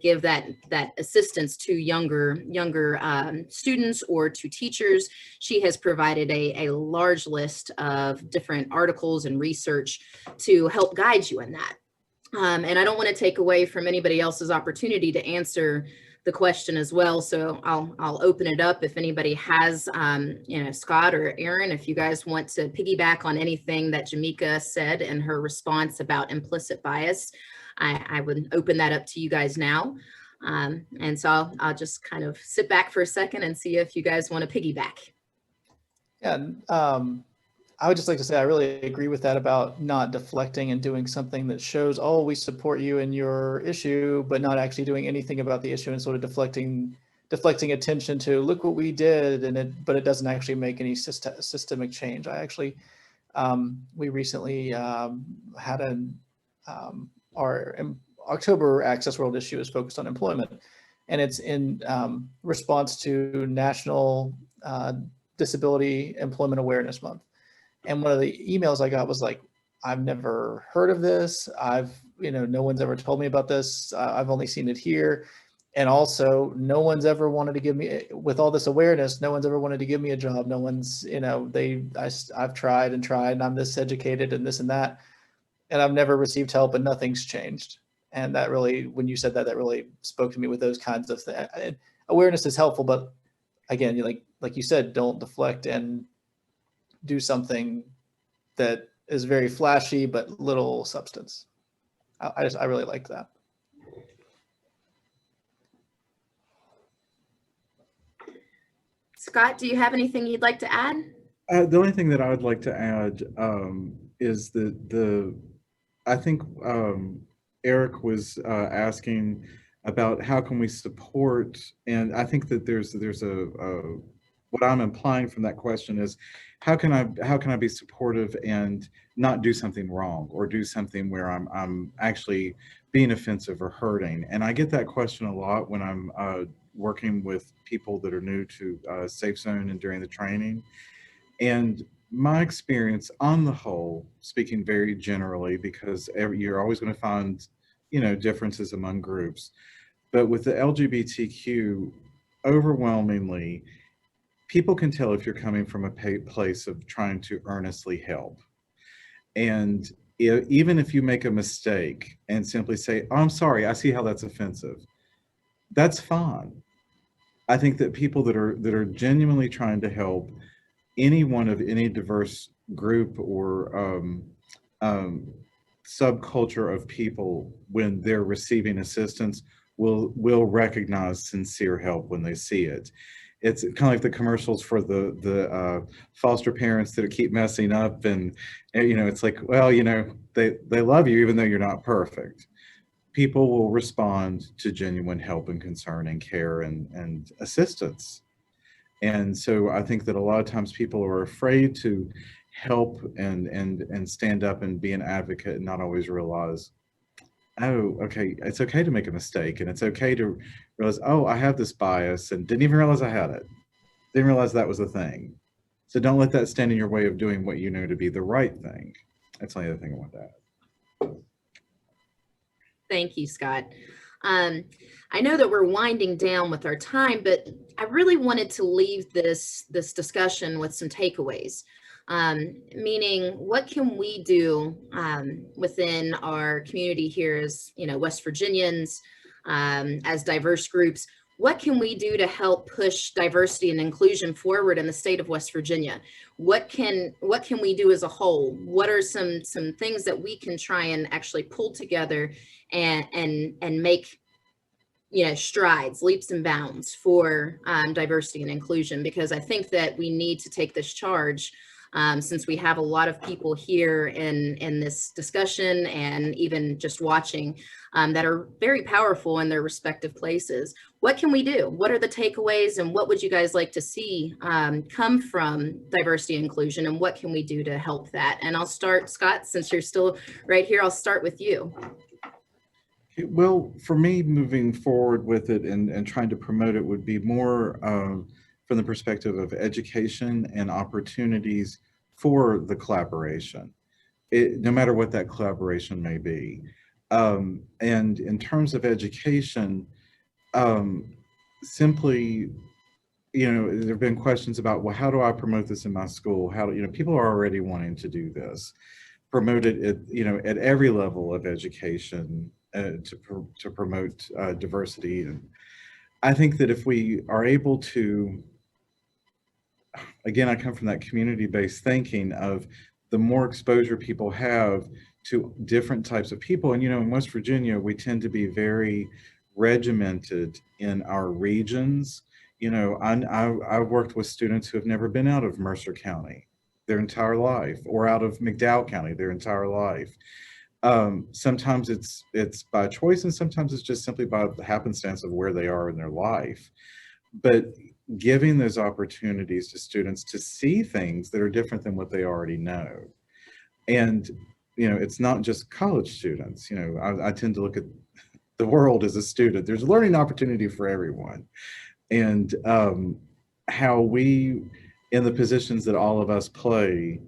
give that assistance to younger students or to teachers, she has provided a large list of different articles and research to help guide you in that. And I don't want to take away from anybody else's opportunity to answer the question as well. So I'll open it up if anybody has, Scott or Aaron, if you guys want to piggyback on anything that Jamecia said in her response about implicit bias, I would open that up to you guys now. And so I'll just kind of sit back for a second and see if you guys want to piggyback. Yeah, I would just like to say I really agree with that about not deflecting and doing something that shows, oh, we support you in your issue, but not actually doing anything about the issue and sort of deflecting attention to look what we did, but it doesn't actually make any systemic change. I actually, we recently had our October AccessWorld issue is focused on employment, and it's in response to National Disability Employment Awareness Month. And one of the emails I got was like, I've never heard of this. No one's ever told me about this. I've only seen it here. And also no one's ever wanted to give me, with all this awareness, no one's ever wanted to give me a job. No one's, I've tried and I'm this educated and this and that, and I've never received help and nothing's changed. And that really, when you said that, that really spoke to me with those kinds of things. Awareness is helpful, but again, like you said, don't deflect and do something that is very flashy but little substance. I really like that. Scott, do you have anything you'd like to add? The only thing that I would like to add is that I think Eric was asking about how can we support, and I think that there's what I'm implying from that question is how can I be supportive and not do something wrong or do something where I'm actually being offensive or hurting. And I get that question a lot when I'm working with people that are new to Safe Zone and during the training. And my experience on the whole, speaking very generally, because you're always going to find differences among groups, but with the LGBTQ, overwhelmingly, people can tell if you're coming from a place of trying to earnestly help. And even if you make a mistake and simply say, oh, I'm sorry, I see how that's offensive, that's fine. I think that people that are genuinely trying to help anyone of any diverse group or subculture of people, when they're receiving assistance, will recognize sincere help when they see it. It's kind of like the commercials for the foster parents that keep messing up, and it's like, well, they love you even though you're not perfect. People will respond to genuine help and concern and care and assistance. And so I think that a lot of times people are afraid to help and stand up and be an advocate and not always realize, oh, okay, it's okay to make a mistake, and it's okay to realize, oh, I have this bias and didn't even realize I had it. Didn't realize that was a thing. So don't let that stand in your way of doing what you know to be the right thing. That's the only other thing I want to add. Thank you, Scott. I know that we're winding down with our time, but I really wanted to leave this discussion with some takeaways. Meaning, what can we do within our community here as West Virginians, as diverse groups? what can we do to help push diversity and inclusion forward in the state of West Virginia? What can we do as a whole? What are some things that we can try and actually pull together and make, you know, strides, leaps and bounds for diversity and inclusion? Because I think that we need to take this charge, since we have a lot of people here in this discussion and even just watching that are very powerful in their respective places. What can we do? What are the takeaways, and what would you guys like to see come from diversity and inclusion, and what can we do to help that? And I'll start, Scott, since you're still right here, I'll start with you. Well, for me, moving forward with it and trying to promote it would be more from the perspective of education and opportunities for the collaboration, no matter what that collaboration may be. And in terms of education, simply, you know, there have been questions about, well, how do I promote this in my school? How do, you know, people are already wanting to do this, promote it at, you know, at every level of education, to promote diversity. And I think that if we are able to, again, I come from that community-based thinking of the more exposure people have to different types of people. And, you know, in West Virginia, we tend to be very regimented in our regions. You know, I've worked with students who have never been out of Mercer County their entire life, or out of McDowell County their entire life. Sometimes it's by choice, and sometimes it's just simply by the happenstance of where they are in their life. But giving those opportunities to students to see things that are different than what they already know. And, you know, it's not just college students. You know, I tend to look at the world as a student. There's a learning opportunity for everyone. And how we, in the positions that all of us play,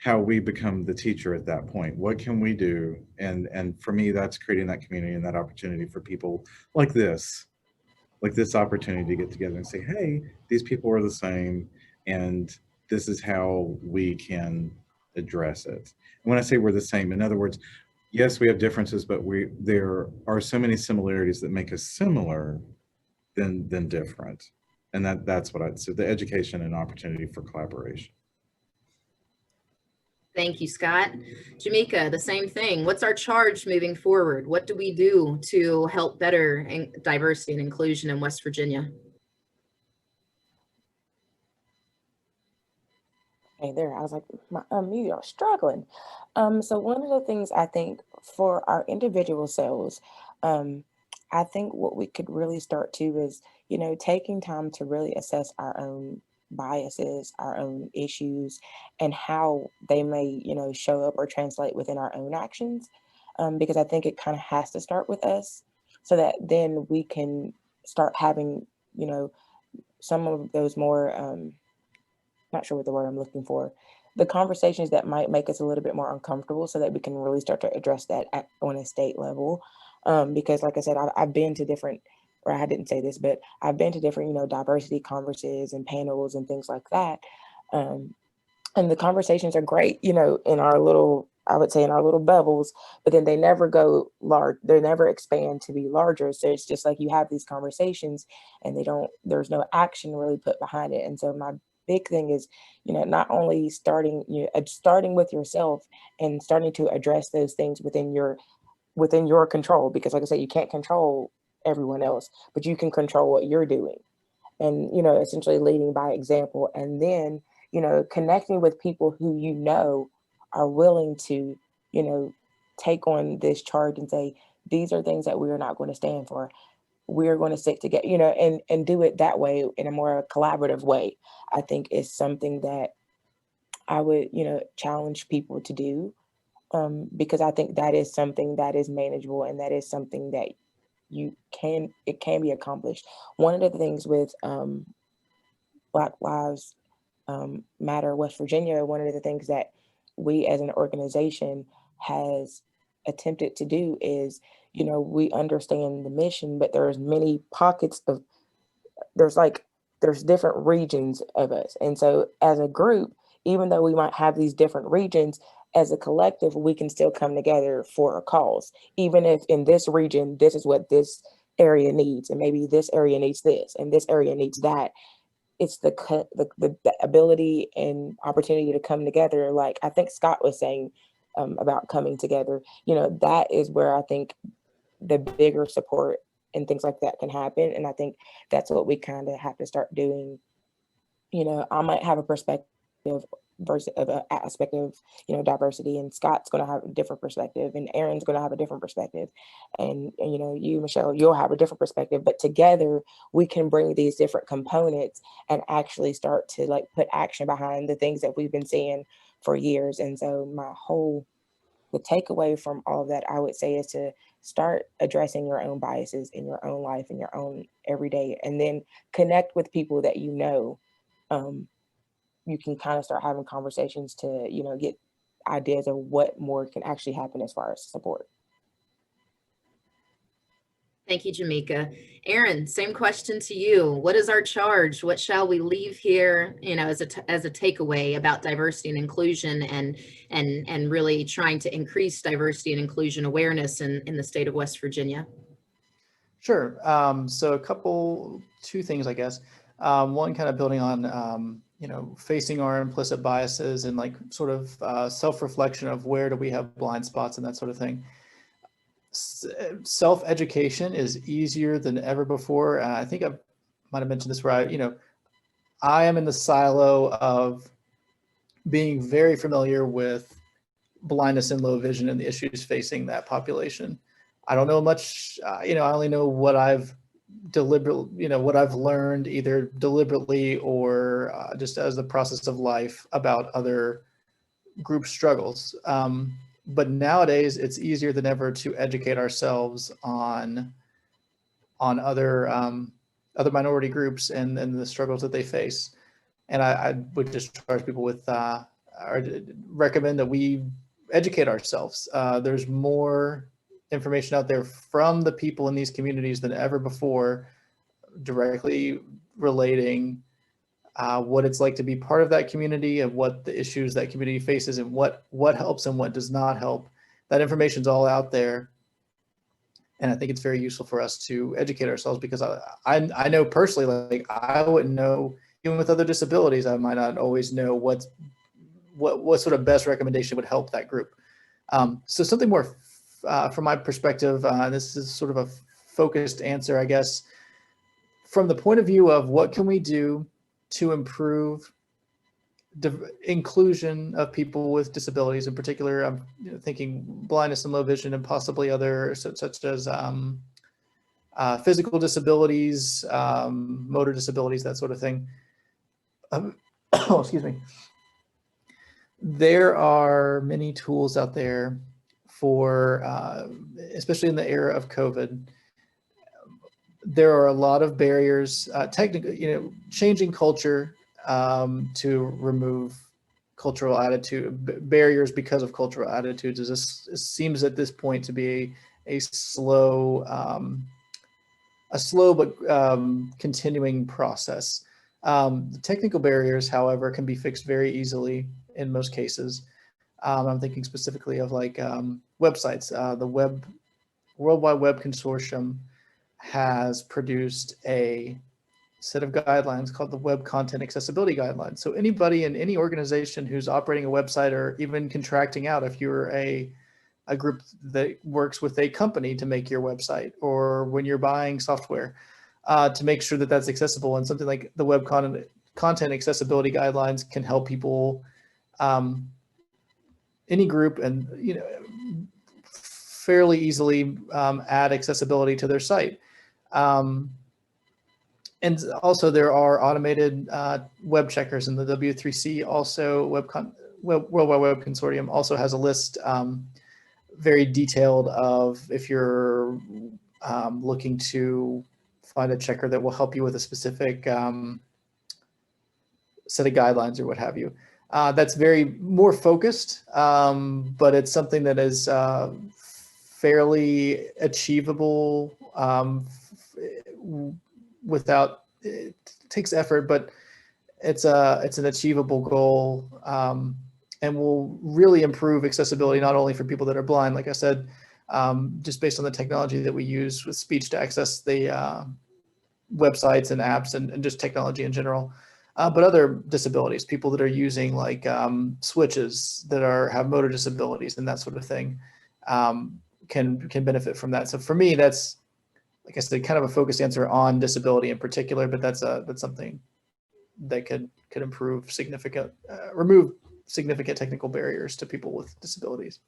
how we become the teacher at that point. What can we do? And for me, that's creating that community and that opportunity for people like this opportunity to get together and say, hey, these people are the same, and this is how we can address it. And when I say we're the same, in other words, yes, we have differences, but there are so many similarities that make us similar than different. And that's what I'd say, the education and opportunity for collaboration. Thank you, Scott. Jamecia, the same thing. What's our charge moving forward? What do we do to help better diversity and inclusion in West Virginia? Hey there, I was like, my you are struggling. So one of the things I think for our individual selves, I think what we could really start to is, you know, taking time to really assess our own biases, our own issues, and how they may, you know, show up or translate within our own actions. Because I think it kind of has to start with us, so that then we can start having, you know, some of those more, not sure what the word I'm looking for, the conversations that might make us a little bit more uncomfortable, so that we can really start to address that on a state level. Because like I said, I've been to different, or I didn't say this, but I've been to different, you know, diversity conferences and panels and things like that. And the conversations are great, you know, in our little, I would say in our little bubbles, but then they never go large, they never expand to be larger. So it's just like you have these conversations and there's no action really put behind it. And so my big thing is, you know, not only starting with yourself and starting to address those things within your control, because like I said, you can't control everyone else, but you can control what you're doing, and, you know, essentially leading by example. And then, you know, connecting with people who, you know, are willing to, you know, take on this charge and say, these are things that we are not going to stand for. We're going to sit together, you know, and do it that way in a more collaborative way. I think is something that I would, you know, challenge people to do, because I think that is something that is manageable, and that is something that it can be accomplished. One of the things with Black Lives Matter West Virginia, one of the things that we as an organization has attempted to do is, you know, we understand the mission, but there's many pockets of, there's different regions of us. And so as a group, even though we might have these different regions, as a collective, we can still come together for a cause. Even if in this region, this is what this area needs, and maybe this area needs this and this area needs that. It's the ability and opportunity to come together. Like I think Scott was saying about coming together, you know, that is where I think the bigger support and things like that can happen. And I think that's what we kind of have to start doing. You know, I might have a perspective versus of an aspect of, you know, diversity, and Scott's going to have a different perspective, and Aaron's going to have a different perspective, and you know, you, Michelle, you'll have a different perspective, but together we can bring these different components and actually start to like put action behind the things that we've been seeing for years. And so the takeaway from all of that, I would say, is to start addressing your own biases in your own life, in your own everyday, and then connect with people that you know. You can kind of start having conversations to, you know, get ideas of what more can actually happen as far as support. Thank you, Jamecia. Aaron, same question to you. What is our charge? What shall we leave here, you know, as a takeaway about diversity and inclusion, and really trying to increase diversity and inclusion awareness in the state of West Virginia? Sure. So two things, I guess. One, kind of building on, you know, facing our implicit biases and like sort of self-reflection of where do we have blind spots and that sort of thing. Self-education is easier than ever before. I think I might have mentioned this where I am in the silo of being very familiar with blindness and low vision and the issues facing that population. I don't know much, you know, I only know what I've what I've learned either deliberately or just as the process of life about other group struggles. But nowadays it's easier than ever to educate ourselves on other minority groups and the struggles that they face. And I would just charge people with, or recommend that we educate ourselves. There's more information out there from the people in these communities than ever before, directly relating what it's like to be part of that community and what the issues that community faces and what helps and what does not help. That information's all out there. And I think it's very useful for us to educate ourselves, because I know personally, like I wouldn't know, even with other disabilities, I might not always know what sort of best recommendation would help that group. So something more from my perspective, this is sort of a focused answer, I guess, from the point of view of what can we do to improve inclusion of people with disabilities. In particular, I'm thinking blindness and low vision, and possibly other such as physical disabilities, motor disabilities, that sort of thing. Oh, excuse me. There are many tools out there for, especially in the era of COVID. There are a lot of barriers, technically, changing culture to remove cultural barriers because of cultural attitudes. It seems at this point to be a slow but continuing process. The technical barriers, however, can be fixed very easily in most cases. I'm thinking specifically of like websites. The World Wide Web Consortium has produced a set of guidelines called the Web Content Accessibility Guidelines. So anybody in any organization who's operating a website, or even contracting out, if you're a group that works with a company to make your website, or when you're buying software, to make sure that that's accessible. And something like the Web Content Accessibility Guidelines can help people, any group, and fairly easily add accessibility to their site. And also there are automated web checkers, and the W3C also, World Wide Web Consortium also has a list very detailed of if you're looking to find a checker that will help you with a specific set of guidelines or what have you. That's very more focused, but it's something that is fairly achievable without, it takes effort, but it's an achievable goal, and will really improve accessibility not only for people that are blind. Like I said, just based on the technology that we use with speech to access the websites and apps and just technology in general. But other disabilities, people that are using like switches that have motor disabilities and that sort of thing, can benefit from that. So for me, that's, like I said, kind of a focused answer on disability in particular, but that's something that could improve remove significant technical barriers to people with disabilities.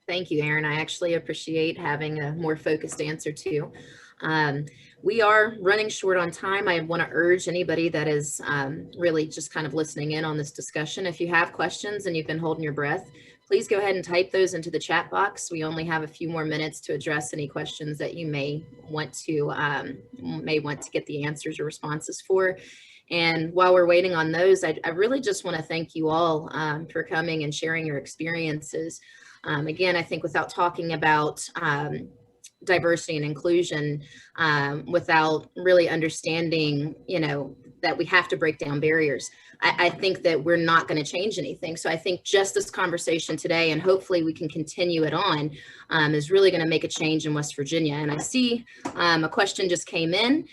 Thank you, Aaron. I actually appreciate having a more focused answer too. We are running short on time. I want to urge anybody that is really just kind of listening in on this discussion. If you have questions and you've been holding your breath, please go ahead and type those into the chat box. We only have a few more minutes to address any questions that you may want to get the answers or responses for. And while we're waiting on those, I really just want to thank you all for coming and sharing your experiences. Again, I think without talking about diversity and inclusion, without really understanding, that we have to break down barriers, I think that we're not going to change anything. So I think just this conversation today, and hopefully we can continue it on, is really going to make a change in West Virginia. And I see a question just came in.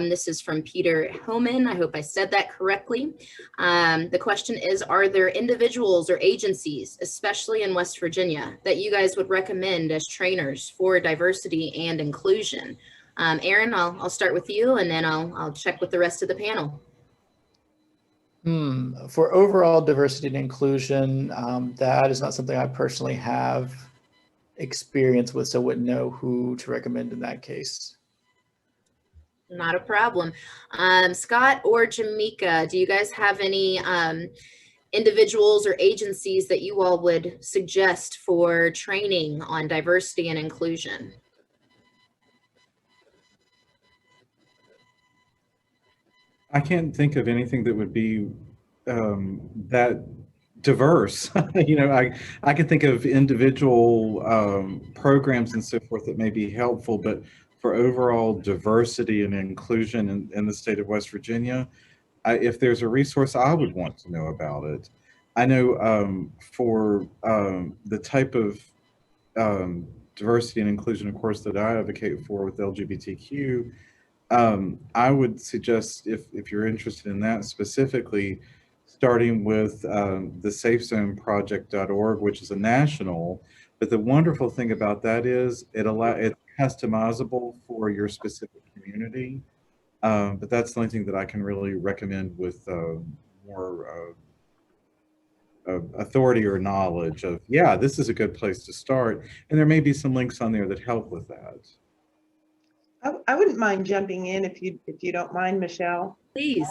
This is from Peter Homan. I hope I said that correctly. The question is, are there individuals or agencies, especially in West Virginia, that you guys would recommend as trainers for diversity and inclusion? Aaron, I'll start with you, and then I'll check with the rest of the panel. For overall diversity and inclusion, that is not something I personally have experience with, so wouldn't know who to recommend in that case. Not a problem. Scott or Jamecia, do you guys have any individuals or agencies that you all would suggest for training on diversity and inclusion? I can't think of anything that would be that diverse. I can think of individual programs and so forth that may be helpful, but for overall diversity and inclusion in the state of West Virginia, if there's a resource, I would want to know about it. I know for the type of diversity and inclusion, of course, that I advocate for with LGBTQ, I would suggest, if you're interested in that specifically, starting with the SafeZoneProject.org, which is a national, but the wonderful thing about that is it's customizable for your specific community. But that's the only thing that I can really recommend with more authority or knowledge of, yeah, this is a good place to start. And there may be some links on there that help with that. I wouldn't mind jumping in if you don't mind, Michelle. Please.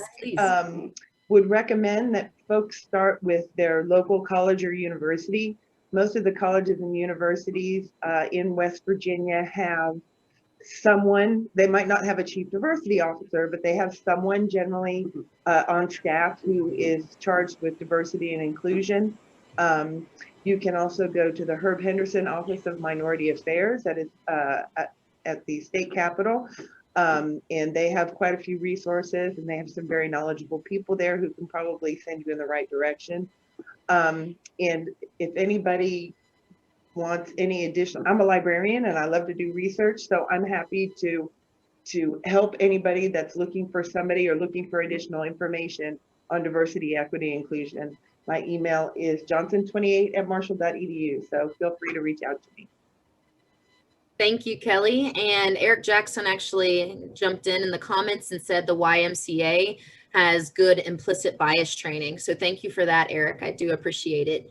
Would recommend that folks start with their local college or university. Most of the colleges and universities in West Virginia have someone, they might not have a chief diversity officer, but they have someone generally on staff who is charged with diversity and inclusion. You can also go to the Herb Henderson Office of Minority Affairs that is at the state capitol. And they have quite a few resources, and they have some very knowledgeable people there who can probably send you in the right direction. And if anybody wants any additional, I'm a librarian and I love to do research, so I'm happy to help anybody that's looking for somebody or looking for additional information on diversity, equity, inclusion. My email is johnson28@marshall.edu, so feel free to reach out to me. Thank you, Kelly. And Eric Jackson actually jumped in the comments and said the YMCA has good implicit bias training. So thank you for that, Eric. I do appreciate it.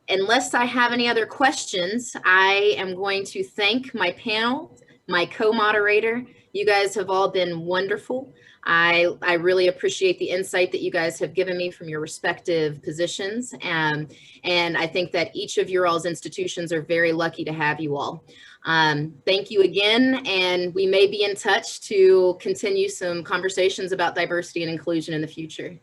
Unless I have any other questions, I am going to thank my panel, my co-moderator. You guys have all been wonderful. I really appreciate the insight that you guys have given me from your respective positions. And I think that each of your all's institutions are very lucky to have you all. Thank you again. And we may be in touch to continue some conversations about diversity and inclusion in the future.